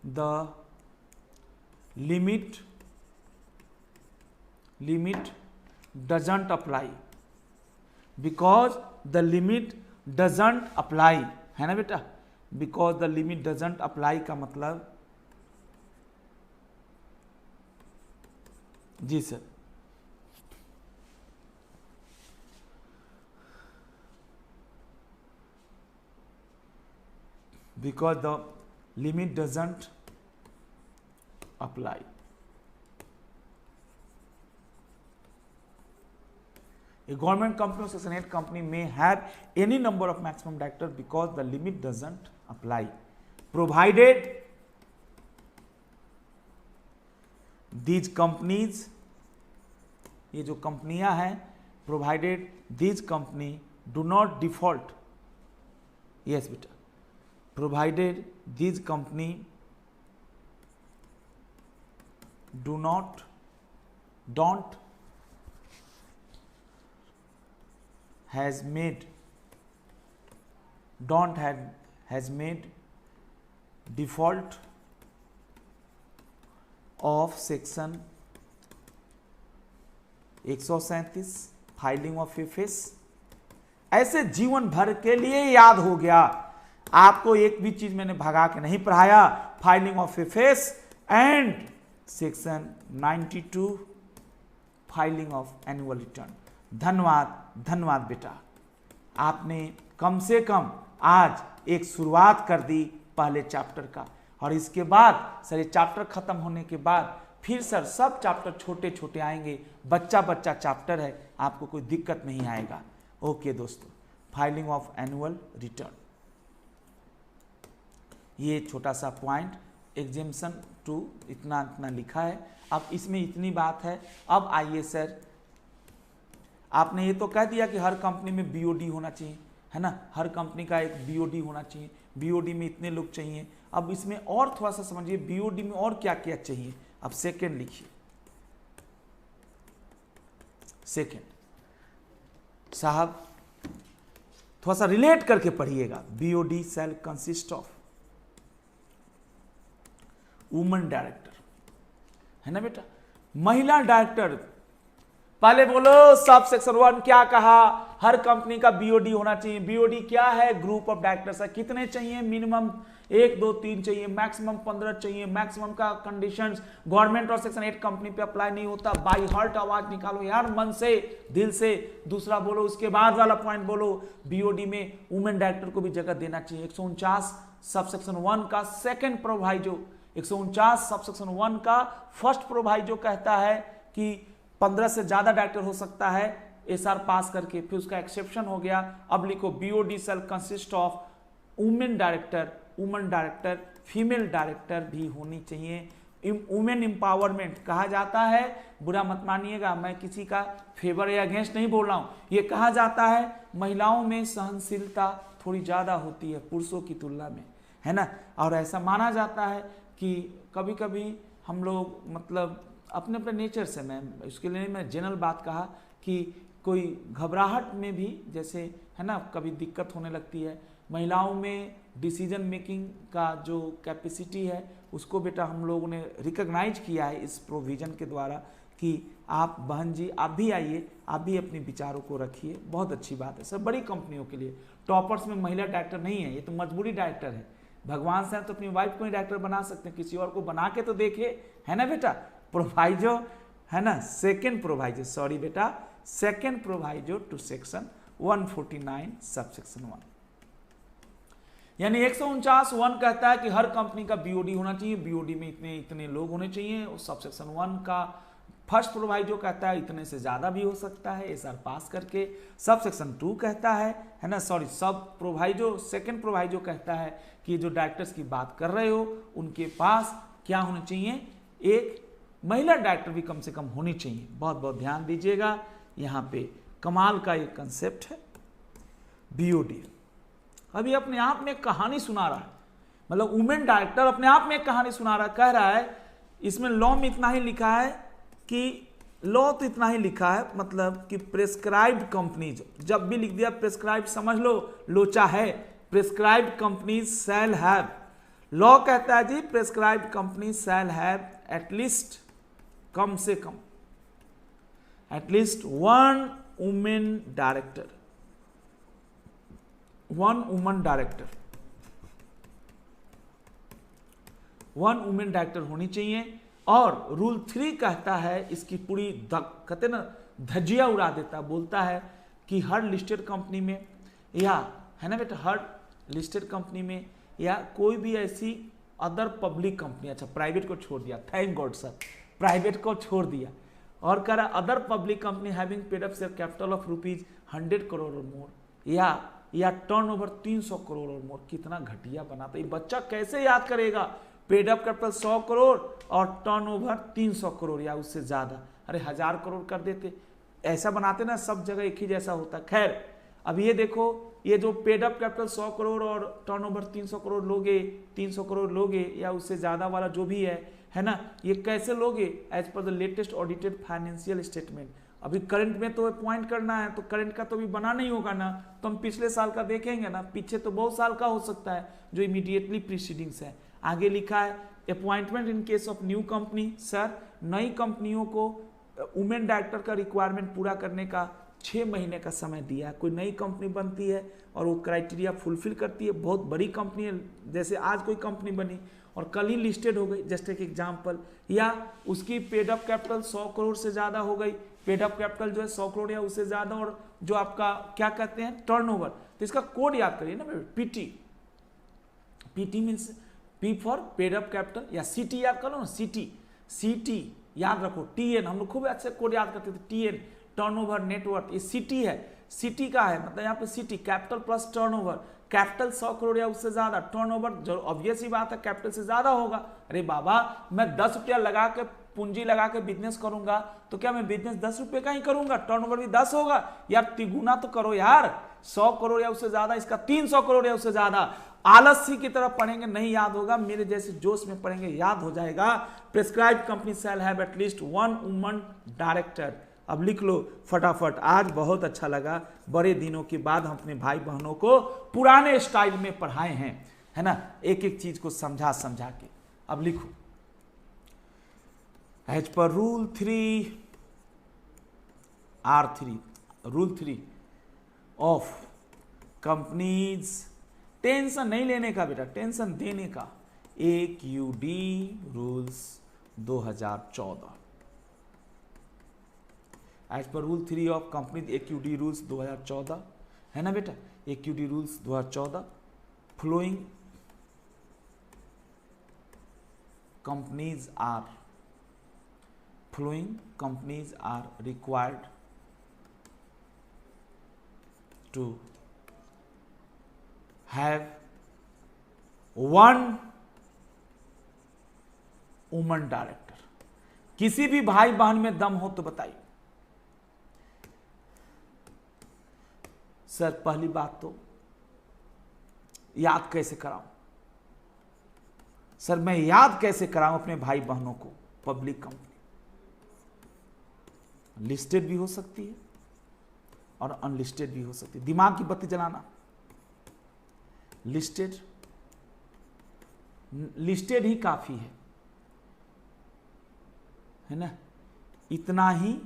the limit doesn't apply, because the limit doesn't apply, है ना बेटा, because the limit doesn't apply का मतलब, जी sir, because the limit doesn't apply. A government company or Section 8 company may have any number of maximum directors because the limit doesn't apply, provided these companies, ये जो कंपनियां हैं, provided these company do not default. Yes बेटा, provided these company don't has made default of section 137 filing of FS. ऐसे जीवन भर के लिए याद हो गया, आपको एक भी चीज मैंने भगा के नहीं पढ़ाया। Filing of FS and section 92 filing of annual return. धन्यवाद बेटा, आपने कम से कम आज एक शुरुआत कर दी पहले चैप्टर का, और इसके बाद सर ये चैप्टर खत्म होने के बाद फिर सर सब चैप्टर छोटे छोटे आएंगे, बच्चा चैप्टर है, आपको कोई दिक्कत नहीं आएगा। ओके दोस्तों, फाइलिंग ऑफ एनुअल रिटर्न, ये छोटा सा पॉइंट, एग्जेम्पशन 2 इतना लिखा है। अब इसमें इतनी बात है। अब आइए सर, आपने ये तो कह दिया कि हर कंपनी में बीओडी होना चाहिए, है ना, हर कंपनी का एक बीओडी होना चाहिए, बीओडी में इतने लोग चाहिए। अब इसमें और थोड़ा सा समझिए, बीओडी में और क्या क्या चाहिए। अब सेकंड लिखिए, सेकंड साहब थोड़ा सा रिलेट करके पढ़िएगा। BOD shell consist of woman director, है ना बेटा, महिला डायरेक्टर। पहले बोलो सब सेक्शन 1 क्या कहा, हर कंपनी का बीओडी होना चाहिए। बीओडी क्या है, ग्रुप ऑफ डायरेक्टर्स है। कितने चाहिए, मिनिमम 1 2 3 चाहिए, मैक्सिमम 15 चाहिए। मैक्सिमम का कंडीशंस गवर्नमेंट और सेक्शन 8 कंपनी पे अप्लाई नहीं होता। बाई हार्ट आवाज निकालो यार, मन से, दिल से। दूसरा बोलो, उसके बाद वाला पॉइंट बोलो, बीओडी में वुमेन डायरेक्टर को भी जगह देना चाहिए। 149 सब सेक्शन 1 का सेकेंड प्रोवाइजो, 149 सब सेक्शन 1 का फर्स्ट प्रोवाइजो कहता है कि 15 से ज्यादा डायरेक्टर हो सकता है एसआर पास करके, फिर उसका एक्सेप्शन हो गया। अब लिखो BOD shell consist of women director, female director भी होनी चाहिए। वुमेन एम्पावरमेंट कहा जाता है, बुरा मत मानिएगा, मैं किसी का फेवर या अगेंस्ट नहीं बोल रहा हूं, ये कहा जाता है महिलाओं में सहनशीलता थोड़ी ज्यादा होती है पुरुषों की तुलना में, है ना। और ऐसा माना जाता है कि कभी कभी हम लोग मतलब अपने अपने नेचर से, मैं उसके लिए मैं जनरल बात कहा कि कोई घबराहट में भी जैसे, है ना, कभी दिक्कत होने लगती है। महिलाओं में डिसीजन मेकिंग का जो कैपेसिटी है उसको बेटा हम लोगों ने रिकॉग्नाइज किया है इस प्रोविजन के द्वारा कि आप बहन जी आप भी आइए, आप भी अपने विचारों को रखिए। बहुत अच्छी बात है सर, बड़ी कंपनियों के लिए टॉपर्स में महिला डायरेक्टर नहीं है, ये तो मजबूरी डायरेक्टर है। भगवान से तो अपनी वाइफ को ही डायरेक्टर बना सकते हैं, किसी और को बना के तो देखे, है ना बेटा। प्रोवाइजो है ना, सेकेंड प्रोवाइजो, सॉरी बेटा, second proviso to section 149 sub section 1, यानी 149(1) कहता है कि हर कंपनी का बीओडी होना चाहिए, बीओडी में इतने लोग होने चाहिए। और सब सेक्शन 1 का फर्स्ट प्रोवाइजो कहता है इतने से ज्यादा भी हो सकता है एसआर पास करके। सब सेक्शन 2 कहता है ना, सॉरी, सब प्रोवाइजो सेकेंड प्रोवाइजो कहता है कि जो डायरेक्टर्स की बात कर रहे हो उनके पास क्या होना चाहिए, एक महिला डायरेक्टर भी कम से कम होनी चाहिए। बहुत बहुत ध्यान दीजिएगा, यहाँ पे कमाल का एक कंसेप्ट है बीओडी। अभी अपने आप में एक कहानी सुना रहा है, मतलब वुमेन डायरेक्टर अपने आप में एक कहानी सुना रहा है, कह रहा है इसमें लॉ में इतना ही लिखा है कि लॉ तो इतना ही लिखा है, मतलब कि प्रेस्क्राइब्ड कंपनीज, जब भी लिख दिया प्रेस्क्राइब्ड समझ लो लोचा है। Prescribed companies shall have, law कहता है जी prescribed company shall have at least, कम से कम at least 1 women director, 1 woman director, 1 women director होनी चाहिए। और रूल 3 कहता है, इसकी पूरी कहते ना धज्जिया उड़ा देता, बोलता है कि हर लिस्टेड कंपनी में, या है ना बेटा, हर लिस्टेड कंपनी में या कोई भी ऐसी अदर पब्लिक कंपनी, अच्छा प्राइवेट को छोड़ दिया, थैंक गॉड सर, प्राइवेट को छोड़ दिया, और कह रहा other public company having paid up share capital of ₹100 crore और मोर, या टर्नओवर 300 करोड़ और मोर। कितना घटिया बनाता है ये बच्चा, कैसे याद करेगा पेड अप कैपिटल 100 करोड़ और टर्नओवर 300 करोड़ या उससे ज्यादा। अरे 1000 करोड़ कर देते, ऐसा बनाते ना, सब जगह एक ही जैसा होता। खैर अब ये देखो, ये जो पेड अप कैपिटल 100 करोड़ और टर्नओवर 300 करोड़ लोगे, 300 करोड़ लोगे या उससे ज्यादा वाला जो भी है ना, ये कैसे लोगे? As per the latest audited financial statement. अभी करंट में तो पॉइंट करना है, तो करंट का तो भी बना नहीं होगा ना, तो हम पिछले साल का देखेंगे ना, पीछे तो बहुत साल का हो सकता है जो इमीडिएटली प्रीसीडिंग्स है। आगे लिखा है appointment in case of new company. Sir नई कंपनियों को वुमेन डायरेक्टर का रिक्वायरमेंट पूरा करने का 6 महीने का समय दिया है। कोई नई कंपनी बनती है और वो क्राइटेरिया फुलफिल करती है, बहुत बड़ी कंपनी है, जैसे आज कोई कंपनी बनी और कल ही लिस्टेड हो गई, जस्ट एक एग्जांपल, या उसकी पेड अप कैपिटल 100 करोड़ से ज्यादा हो गई, पेड अप कैपिटल जो है 100 करोड़ या उससे ज्यादा, और जो आपका क्या कहते हैं टर्नओवर, तो इसका कोड याद करिए ना PT. PT means P for paid up capital, या सीटी याद कर लो ना, सीटी याद रखो, टीएन, हम लोग खूब अच्छे कोड याद करते थे, टीएन टर्नओवर नेटवर्क, ये सिटी है, सिटी का है, मतलब यहाँ पे city capital plus turnover, capital 100 crore या उससे ज्यादा, टर्नओवर जो ऑब्वियस ही बात है कैपिटल से ज्यादा होगा। अरे बाबा मैं 10 रुपया लगा के पूंजी लगा के बिजनेस करूंगा, तो क्या मैं बिजनेस 10 रुपए का ही करूंगा, टर्नओवर भी 10 होगा यार, तिगुना तो करो यार, 100 करोड़ या उससे ज्यादा, इसका 300 करोड़ या उससे ज्यादा। आलसी की तरफ पढ़ेंगे नहीं याद होगा, मेरे जैसे जोश में पढ़ेंगे याद हो जाएगा। Prescribed company shall have at least 1 woman director. अब लिख लो फटाफट। आज बहुत अच्छा लगा, बड़े दिनों के बाद हम अपने भाई बहनों को पुराने स्टाइल में पढ़ाए हैं, है ना, एक एक चीज को समझा के। अब लिखो, as per rule 3 of companies, tension नहीं लेने का बेटा, टेंशन देने का, AQD rules 2014। As per rule 3 of companies AQD rules 2014, है ना बेटा, AQD rules 2014, following companies are required to have 1 woman director. किसी भी भाई बहन में दम हो तो बताइए। सर पहली बात तो याद कैसे कराऊं? सर मैं याद कैसे कराऊं अपने भाई बहनों को? पब्लिक कंपनी लिस्टेड भी हो सकती है और अनलिस्टेड भी हो सकती है। दिमाग की बत्ती जलाना। लिस्टेड ही काफी है ना, इतना ही,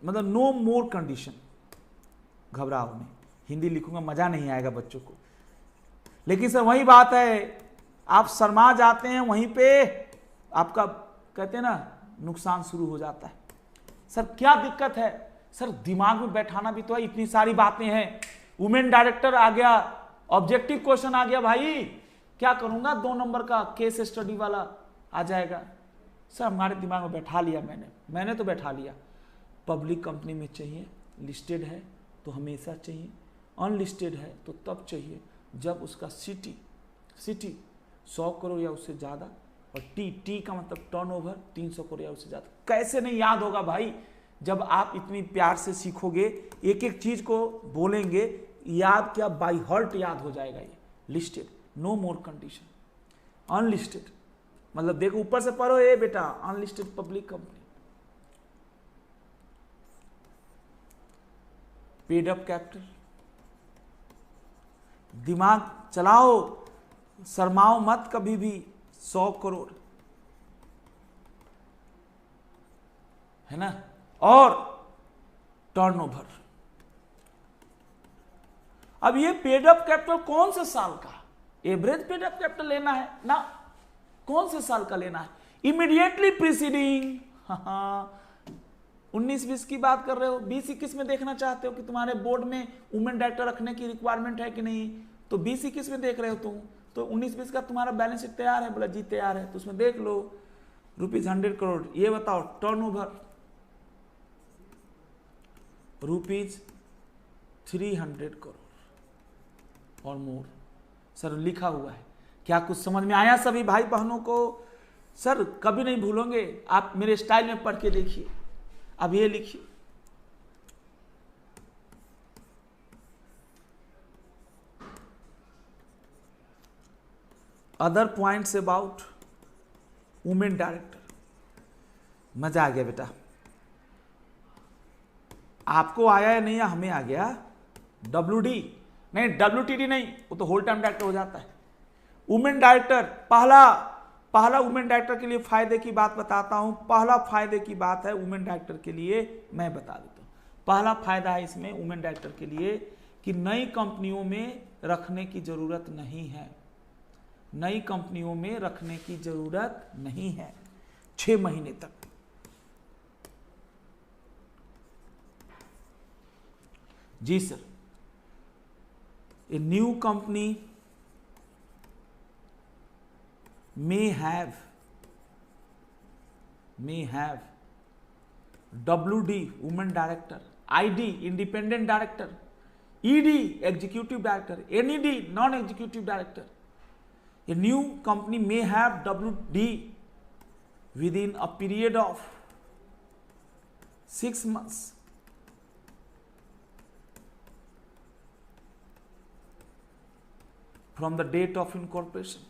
मतलब नो मोर कंडीशन। घबराओ नहीं, हिंदी लिखूंगा मजा नहीं आएगा बच्चों को, लेकिन सर वही बात है, आप शर्मा जाते हैं, वहीं पे आपका कहते हैं ना नुकसान शुरू हो जाता है। सर क्या दिक्कत है? सर दिमाग में बैठाना भी तो है, इतनी सारी बातें हैं। वुमेन डायरेक्टर आ गया, ऑब्जेक्टिव क्वेश्चन आ गया, भाई क्या करूंगा, 2 नंबर का केस स्टडी वाला आ जाएगा। सर हमारे दिमाग में बैठा लिया, मैंने तो बैठा लिया। पब्लिक कंपनी में चाहिए, लिस्टेड है तो हमेशा चाहिए, अनलिस्टेड है तो तब चाहिए जब उसका सिटी 100 करोड़ या उससे ज़्यादा, और टी का मतलब टर्नओवर 300 करोड़ या उससे ज़्यादा। कैसे नहीं याद होगा भाई? जब आप इतनी प्यार से सीखोगे, एक एक चीज को बोलेंगे, याद क्या बाय हार्ट याद हो जाएगा। ये लिस्टेड, नो मोर कंडीशन, अनलिस्टेड मतलब देखो ऊपर से पढ़ो, ये बेटा unlisted public company, paid up capital. दिमाग चलाओ, शर्माओ मत कभी भी। 100 करोड़ है ना, और टर्नओवर। अब ये पेड अप कैपिटल कौन से साल का? एवरेज पेड अप कैपिटल लेना है ना, कौन से साल का लेना है? Immediately preceding. हाँ 19-20 की बात कर रहे हो, 20-21 में देखना चाहते हो कि तुम्हारे बोर्ड में वुमेन डायरेक्टर रखने की रिक्वायरमेंट है कि नहीं, तो 20 21 में देख रहे हो तुम, तो 19-20 का तुम्हारा बैलेंस शीट तैयार है, बोला जी तैयार है, तो उसमें देख लो ₹100 करोड़। ये बताओ टर्नओवर ₹300 करोड़ और मोर। सर लिखा हुआ है, क्या कुछ समझ में आया सभी भाई बहनों को? सर कभी नहीं भूलोगे, आप मेरे स्टाइल में पढ़ के देखिए। अब ये लिखिए, other points about women director. मजा आ गया बेटा, आपको आया या नहीं, हमें आ गया। WD नहीं, WTD नहीं, वो तो होल टाइम डायरेक्टर हो जाता है। वुमेन डायरेक्टर, पहला वुमेन डायरेक्टर के लिए फायदे की बात बताता हूं। पहला फायदे की बात है वुमेन डायरेक्टर के लिए, मैं बता देता हूं। पहला फायदा है इसमें वुमेन डायरेक्टर के लिए कि नई कंपनियों में रखने की जरूरत नहीं है। नई कंपनियों में रखने की जरूरत नहीं है 6 महीने तक। जी sir, a new company may have WD women director, ID independent director, ED executive director, NED non executive director. A new company may have WD within a period of 6 months from the date of incorporation.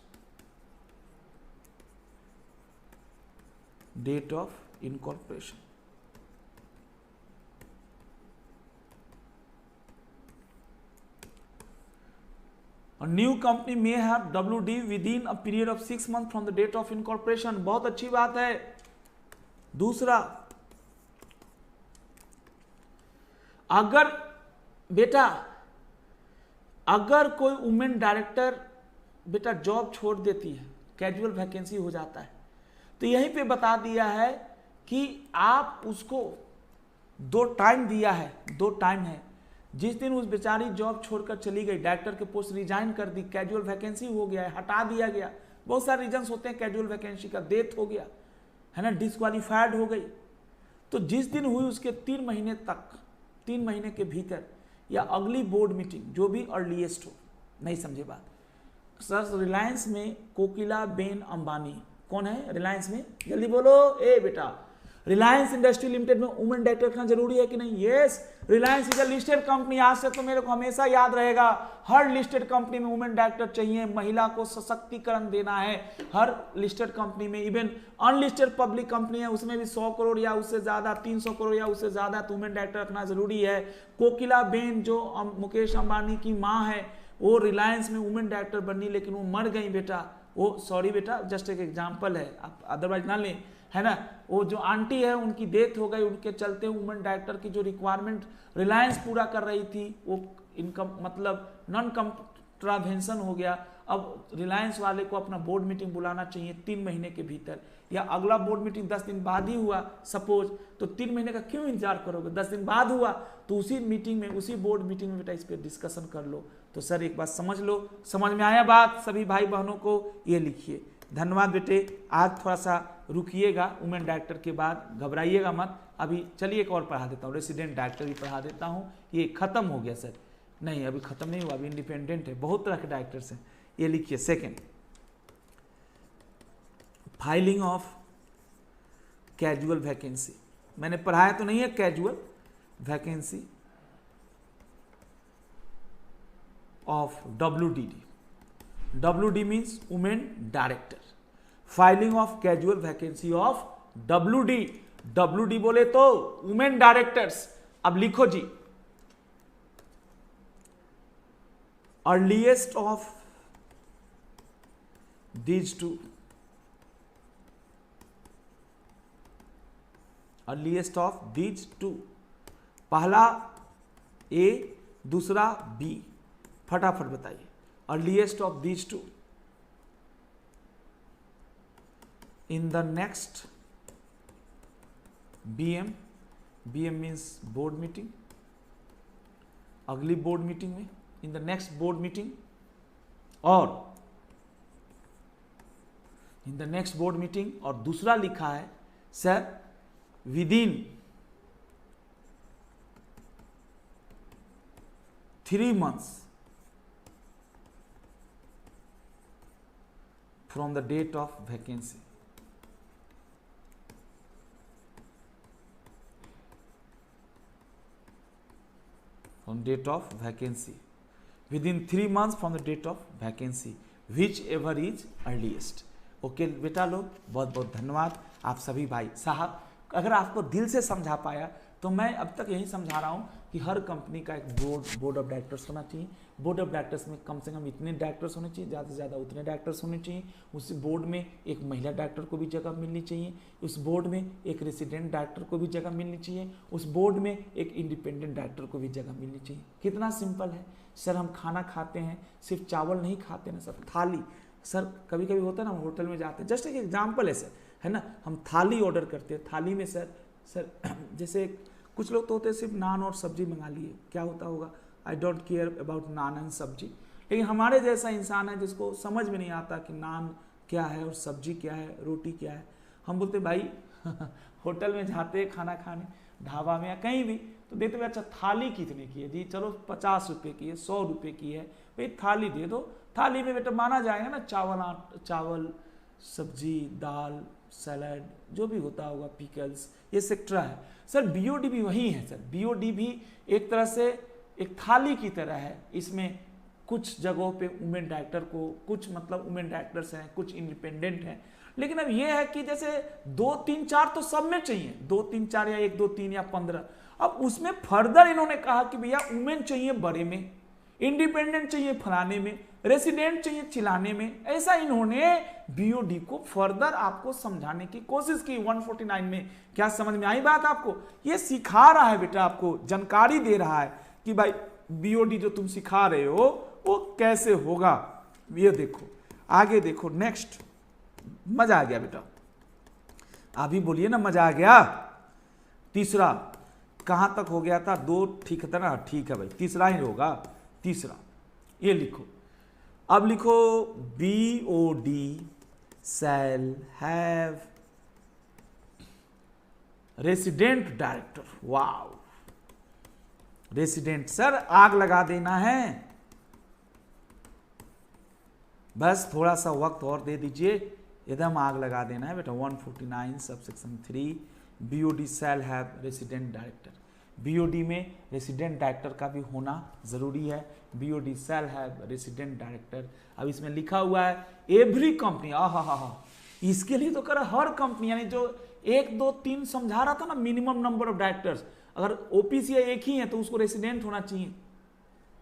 Date of incorporation. A new company may have WD within a period of 6 months from the date of incorporation. बहुत अच्छी बात है। दूसरा, अगर बेटा अगर कोई women director बेटा जॉब छोड़ देती है, कैजुअल वैकेंसी हो जाता है, तो यहीं पे बता दिया है कि आप उसको 2 टाइम दिया है, 2 टाइम है। जिस दिन उस बेचारी जॉब छोड़कर चली गई, डायरेक्टर के पोस्ट रिजाइन कर दी, कैजुअल वैकेंसी हो गया है, हटा दिया गया, बहुत सारे रीजंस होते हैं कैजुअल वैकेंसी का, डेथ हो गया है ना, डिस्क्वालीफाइड हो गई, तो जिस दिन हुई उसके 3 महीने तक, 3 महीने के भीतर या अगली बोर्ड मीटिंग जो भी अर्लीस्ट हो। नहीं समझे बात? सर रिलायंस में कोकिला बेन अंबानी कौन है? रिलायंस में जल्दी बोलो ए बेटा, रिलायंस इंडस्ट्री लिमिटेड में वुमेन डायरेक्टर रखना जरूरी है कि नहीं? Yes, Reliance is a listed company. आज से तो मेरे को हमेशा याद रहेगा, हर लिस्टेड कंपनी में वुमेन डायरेक्टर चाहिए। महिला को सशक्तिकरण देना है हर लिस्टेड कंपनी में। इवन अनलिस्टेड पब्लिक कंपनी है, उसमें भी 100 करोड़ या उससे ज्यादा, 300 करोड़ या उससे ज्यादा, तो वुमेन डायरेक्टर रखना जरूरी है। कोकिला बेन जो मुकेश अंबानी की माँ है, वो रिलायंस में वुमेन डायरेक्टर बनी, लेकिन वो मर गई बेटा। वो सॉरी बेटा, जस्ट एक एग्जाम्पल है, आप अदरवाइज ना लें, है ना। वो जो आंटी है उनकी डेथ हो गई, उनके चलते वुमेन डायरेक्टर की जो रिक्वायरमेंट रिलायंस पूरा कर रही थी वो इनकम मतलब नॉन कंट्रावेंशन हो गया। अब रिलायंस वाले को अपना बोर्ड मीटिंग बुलाना चाहिए 3 महीने के भीतर, या अगला बोर्ड मीटिंग 10 दिन बाद ही हुआ सपोज, तो 3 महीने का क्यों इंतजार करोगे? 10 दिन बाद हुआ तो उसी मीटिंग में, उसी बोर्ड मीटिंग में बेटा इस पर डिस्कशन कर लो। तो सर एक बात समझ लो, समझ में आया बात सभी भाई बहनों को? ये लिखिए। धन्यवाद बेटे, आज थोड़ा सा रुकिएगा, वुमेन डायरेक्टर के बाद घबराइएगा मत। अभी चलिए एक और पढ़ा देता हूँ, रेसिडेंट डायरेक्टर भी पढ़ा देता हूँ। ये खत्म हो गया सर? नहीं अभी खत्म नहीं हुआ, अभी इंडिपेंडेंट है, बहुत तरह के डायरेक्टर्स हैं। ये लिखिए, second, filing of casual vacancy. मैंने पढ़ाया तो नहीं है casual vacancy of WDD। WD means women director. Filing of casual vacancy of WD। WD बोले तो वुमेन डायरेक्टर्स। अब लिखो जी, earliest of these two, earliest of these two, पहला A, दूसरा B, फटाफट बताइए। Earliest of these two in the next BM, BM means board meeting, अगली बोर्ड मीटिंग में, in the next board meeting और इन द नेक्स्ट बोर्ड मीटिंग, और दूसरा लिखा है sir within 3 months from the date of vacancy. From date of vacancy. Within 3 months from the date of vacancy, whichever is earliest. Okay बेटा लोग, बहुत बहुत धन्यवाद आप सभी भाई साहब। अगर आपको दिल से समझा पाया तो मैं अब तक यही समझा रहा हूँ कि हर कंपनी का एक बोर्ड ऑफ डायरेक्टर्स होना चाहिए। बोर्ड ऑफ डायरेक्टर्स में कम से कम इतने डायरेक्टर्स होने चाहिए, ज़्यादा से ज़्यादा उतने डायरेक्टर्स होने चाहिए। उस बोर्ड में एक महिला डायरेक्टर को भी जगह मिलनी चाहिए, उस बोर्ड में एक रेसिडेंट डायरेक्टर को भी जगह मिलनी चाहिए, उस बोर्ड में एक इंडिपेंडेंट डायरेक्टर को भी जगह मिलनी चाहिए। कितना सिंपल है सर। हम खाना खाते हैं, सिर्फ चावल नहीं खाते ना सर, थाली। सर कभी कभी होता है ना, हम होटल में जाते हैं, जस्ट एक एग्जाम्पल है सर, है ना, हम थाली ऑर्डर करते हैं। थाली में सर जैसे कुछ लोग तो होते हैं सिर्फ नान और सब्जी मंगा लिए, क्या होता होगा, I don't care about naan and sabzi. लेकिन हमारे जैसा इंसान है जिसको समझ में नहीं आता कि नान क्या है और सब्जी क्या है, रोटी क्या है। हम बोलते भाई होटल में जाते हैं खाना खाने, ढाबा में या कहीं भी, तो देते हुए अच्छा थाली कितने की है जी, चलो 50 रुपये की है, 100 रुपये की है, भाई थाली दे दो। थाली में बेटा माना जाएगा ना चावल सब्जी दाल सैलड जो भी होता होगा, पिकल्स, ये सेक्ट्रा है। सर बीओडी भी वही है सर, बीओडी भी एक तरह से एक थाली की तरह है। इसमें कुछ जगहों पे वुमेन डायरेक्टर को, कुछ मतलब वुमेन डायरेक्टर्स हैं, कुछ इंडिपेंडेंट हैं। लेकिन अब ये है कि जैसे 2 3 4 तो सब में चाहिए, 2 3 4 या 1 2 3 या 15। अब उसमें फर्दर इन्होंने कहा कि भैया वुमेन चाहिए बड़े में, इंडिपेंडेंट चाहिए फलाने में, रेसिडेंट चाहिए चिलाने में। ऐसा इन्होंने बीओडी को फर्दर आपको समझाने की कोशिश की 149 में। क्या समझ में आई बात आपको? ये सिखा रहा है बेटा, आपको जानकारी दे रहा है कि भाई बीओडी जो तुम सिखा रहे हो वो कैसे होगा। ये देखो आगे देखो, नेक्स्ट। मजा आ गया बेटा, अभी बोलिए ना मजा आ गया। तीसरा कहां तक हो गया था? 2 ठीक था ना? ठीक है भाई, तीसरा ही होगा। तीसरा ये लिखो, अब लिखो BOD shall have resident director. Wow, resident sir आग लगा देना है, बस थोड़ा सा वक्त और दे दीजिए, एकदम आग लगा देना है बेटा। 149 subsection 3 BOD shall have resident director. BOD में रेसिडेंट डायरेक्टर का भी होना जरूरी है। BOD shall have resident director. अब इसमें लिखा हुआ है एवरी कंपनी, हा इसके लिए तो कर हर कंपनी, यानी जो 1 2 3 समझा रहा था ना, मिनिमम नंबर ऑफ डायरेक्टर्स, अगर ओपीसी एक ही है तो उसको रेसिडेंट होना चाहिए,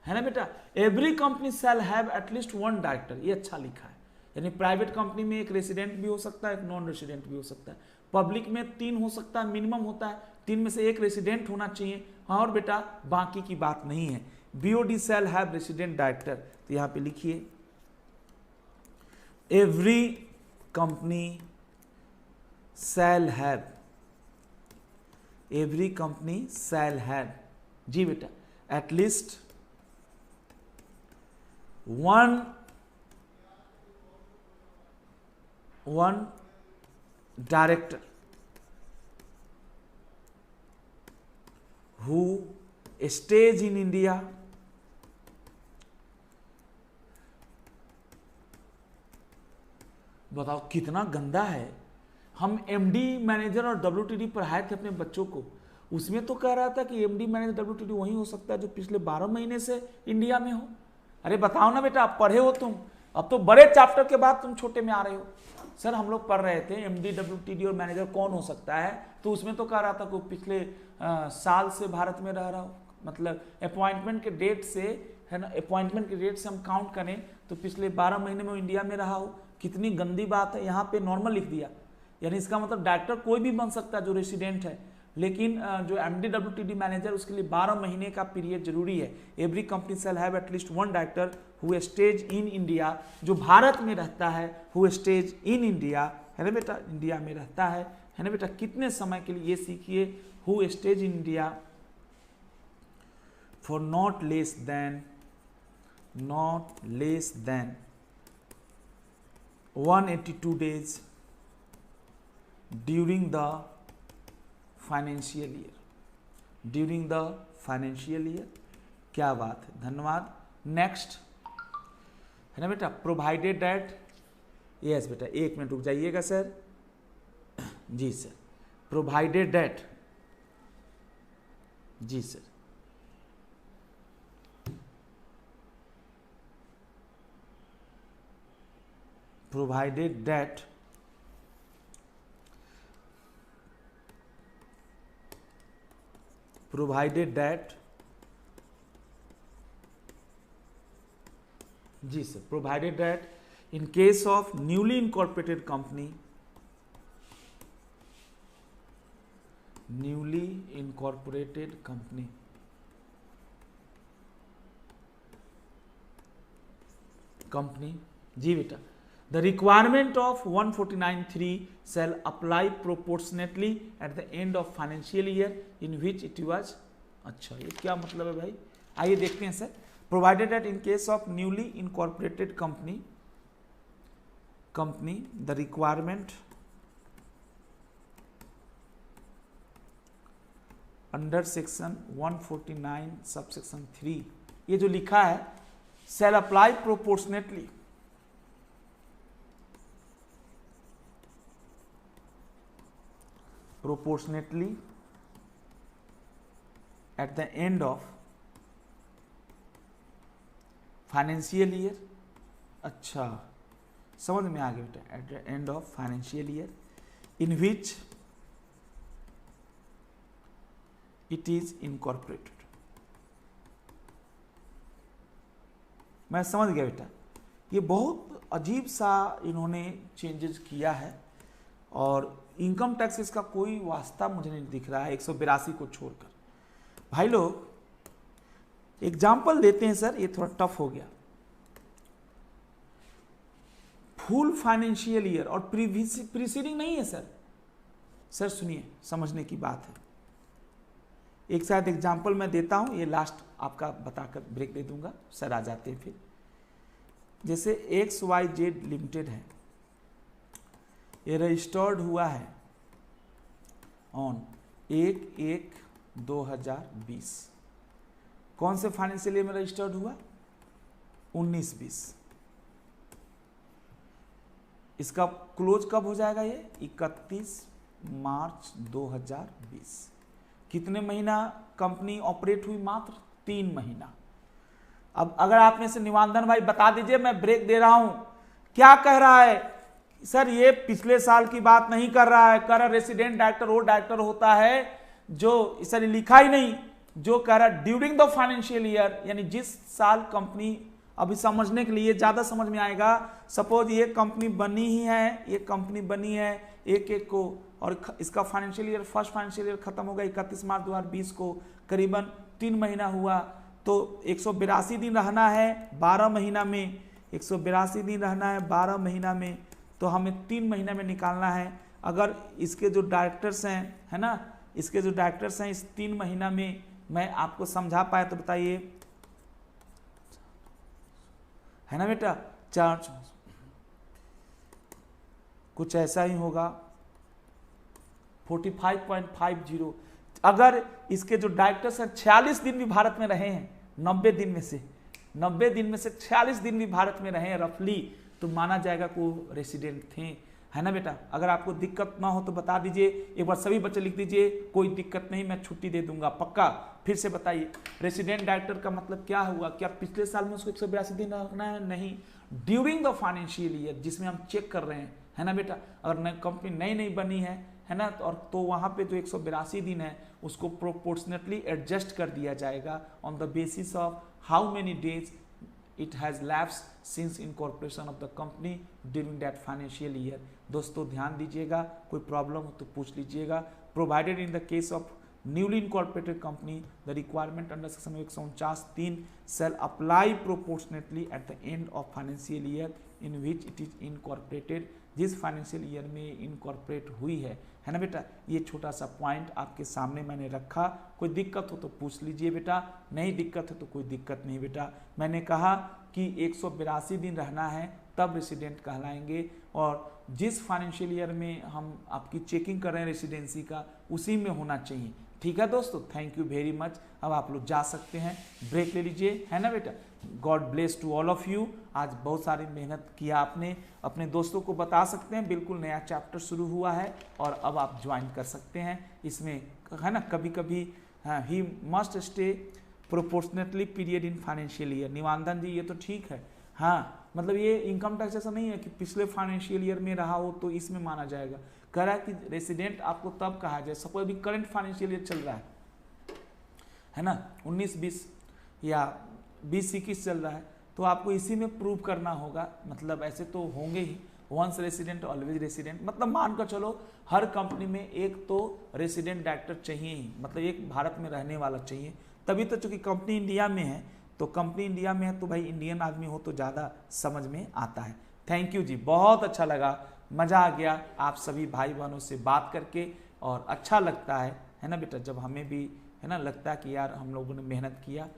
है ना बेटा। Every company shall have at least 1 director, ये अच्छा लिखा है। यानी प्राइवेट कंपनी में एक रेसिडेंट भी हो सकता है, एक नॉन रेसिडेंट भी हो सकता है। पब्लिक में 3 हो सकता है, मिनिमम होता है, 3 में से 1 रेसिडेंट होना चाहिए। हाँ, और बेटा बाकी की बात नहीं है। BOD shall have resident director, तो यहां पे लिखिए every company shall have, every company shall have, जी बेटा, at least 1 director who stays in India बताओ कितना गंदा है। हम एमडी मैनेजर और डब्ल्यूटीडी पढ़ाए थे अपने बच्चों को, उसमें तो कह रहा था कि एमडी मैनेजर डब्ल्यूटीडी वही हो सकता है जो पिछले 12 महीने से इंडिया में हो। अरे बताओ ना बेटा, आप पढ़े हो तुम, अब तो बड़े चैप्टर के बाद तुम छोटे में आ रहे हो। सर हम लोग पढ़ रहे थे एमडी डब्ल्यूटीडी और मैनेजर कौन हो सकता है, तो उसमें तो कह रहा था कि पिछले साल से भारत में रह रहा हो, मतलब अपॉइंटमेंट के डेट से, है ना, अपॉइंटमेंट के डेट से हम काउंट करें तो पिछले 12 महीने में इंडिया में रहा हो। कितनी गंदी बात है, यहाँ पे नॉर्मल लिख दिया। यानी इसका मतलब डायरेक्टर कोई भी बन सकता है जो रेसिडेंट है, लेकिन जो एमडी डब्ल्यूटीडी मैनेजर उसके लिए 12 महीने का पीरियड जरूरी है। Every company shall have at least 1 director who stays in India, जो भारत में रहता है, हु स्टेज इन इंडिया, है ना बेटा, इंडिया में रहता है ना बेटा। कितने समय के लिए, ये सीखिए, who stays in India for not less than not less than 182 days during the financial year, during the financial year. क्या बात है, धन्यवाद। नेक्स्ट है ना बेटा, प्रोवाइडेड दैट, यस बेटा एक मिनट रुक जाइएगा सर, जी सर, प्रोवाइडेड दैट, जी सर, provided that जी sir, provided that in case of newly incorporated company, जी बेटा, the requirement of 149(3) shall apply proportionately at the end of financial year in which it was। अच्छा ये क्या मतलब है भाई, आइए देखते हैं sir. provided that in case of newly incorporated company the requirement under section 149 subsection 3, ये जो लिखा है shall apply proportionately at the end of financial year. अच्छा समझ में आ गया बेटा, at the end of financial year in which it is incorporated. मैं समझ गया बेटा, ये बहुत अजीब सा इन्होंने चेंजेस किया है और इनकम टैक्स इसका कोई वास्ता मुझे नहीं दिख रहा है 182 को छोड़कर। भाई लोग एग्जाम्पल देते हैं सर, ये थोड़ा टफ हो गया। फुल फाइनेंशियल ईयर और प्रीसीडिंग नहीं है सर। सर सुनिए, समझने की बात है। एक साथ एग्जाम्पल मैं देता हूं, ये लास्ट आपका बताकर ब्रेक दे दूंगा, सर आ जाते हैं फिर। जैसे XYZ लिमिटेड है, ये रजिस्टर्ड हुआ है ऑन 1/1/2020। कौन से फाइनेंशियल ईयर में रजिस्टर्ड हुआ? 19-20। इसका क्लोज कब हो जाएगा? ये 31 मार्च 2020। कितने महीना कंपनी ऑपरेट हुई? मात्र 3 महीना। अब अगर आप में से निवांदन भाई बता दीजिए, मैं ब्रेक दे रहा हूं, क्या कह रहा है सर? ये पिछले साल की बात नहीं कर रहा है, कह रहा रेसिडेंट डायरेक्टर वो डायरेक्टर होता है जो, सर लिखा ही नहीं, जो कह रहा ड्यूरिंग द फाइनेंशियल ईयर, यानी जिस साल कंपनी, अभी समझने के लिए ज्यादा समझ में आएगा। सपोज ये कंपनी बनी ही है, ये कंपनी बनी है 1/1 को, और इसका financial year, first financial year खत्म हो गया 31 मार्च 2020 को, करीबन 3 महीना हुआ, तो 182 दिन रहना है 12 महीना में, 182 दिन रहना है 12 महीना में, तो हमें 3 महीना में निकालना है। अगर इसके जो डायरेक्टर्स हैं, है ना, इसके जो डायरेक्टर्स हैं, इस 3 महीना में मैं आपको समझा पाया तो बताइए, है ना बेटा? 4 कुछ ऐसा ही होगा, 45.50। अगर इसके जो डायरेक्टर्स हैं 46 दिन भी भारत में रहे हैं, 90 दिन में से 46 दिन भी भारत में रहे हैं रफली, तो माना जाएगा कि वो रेसिडेंट थे, है ना बेटा? अगर आपको दिक्कत ना हो तो बता दीजिए, एक बार सभी बच्चे लिख दीजिए, कोई दिक्कत नहीं, मैं छुट्टी दे दूंगा पक्का। फिर से बताइए, रेसिडेंट डायरेक्टर का मतलब क्या हुआ? क्या पिछले साल में उसको 182 दिन रखना है? नहीं, ड्यूरिंग द फाइनेंशियल ईयर जिसमें हम चेक कर रहे हैं, है ना बेटा? अगर कंपनी नई बनी है ना, तो वहां पे जो 182 दिन है उसको प्रोपोर्शनेटली एडजस्ट कर दिया जाएगा on the basis of how many days it has lapsed since incorporation of the company during that financial year। दोस्तों ध्यान दीजिएगा, कोई प्रॉब्लम हो तो पूछ लीजिएगा। Provided in the case of newly incorporated company, the requirement under section 149(3) shall apply proportionately at the end of financial year in which it is incorporated। जिस financial year में इनकॉर्पोरेट हुई है ना बेटा। ये छोटा सा पॉइंट आपके सामने मैंने रखा, कोई दिक्कत हो तो पूछ लीजिए बेटा, नहीं दिक्कत है तो कोई दिक्कत नहीं बेटा। मैंने कहा कि 182 दिन रहना है तब रेसिडेंट कहलाएंगे, और जिस फाइनेंशियल ईयर में हम आपकी चेकिंग कर रहे हैं रेसिडेंसी का, उसी में होना चाहिए। ठीक है दोस्तों, थैंक यू वेरी मच। अब आप लोग जा सकते हैं, ब्रेक ले लीजिए, है ना बेटा। God bless to all of you. आज बहुत सारी मेहनत किया आपने, अपने दोस्तों को बता सकते हैं, बिल्कुल नया चैप्टर शुरू हुआ है और अब आप ज्वाइन कर सकते हैं इसमें, है ना। कभी कभी he must stay proportionately period in financial year. निवांदन जी ये तो ठीक है, हाँ, मतलब ये इनकम टैक्स ऐसा नहीं है कि पिछले फाइनेंशियल ईयर में रहा हो तो इसमें माना जाएगा। कह रहा है कि रेसिडेंट आपको तब कहा जाए, सपोज अभी करंट फाइनेंशियल ईयर चल रहा है ना, 19-20 या 20-21 चल रहा है, तो आपको इसी में प्रूव करना होगा। मतलब ऐसे तो होंगे ही, वंस रेसिडेंट ऑलवेज रेसिडेंट, मतलब मान कर चलो हर कंपनी में एक तो रेसिडेंट डायरेक्टर चाहिए ही, मतलब एक भारत में रहने वाला चाहिए। तभी तो, चूंकि कंपनी इंडिया में है, तो कंपनी इंडिया में है तो भाई इंडियन आदमी हो तो ज़्यादा समझ में आता है। थैंक यू जी, बहुत अच्छा लगा, मज़ा आ गया आप सभी भाई बहनों से बात करके, और अच्छा लगता है ना बेटा, जब हमें भी है ना लगता है कि यार हम लोगों ने मेहनत किया।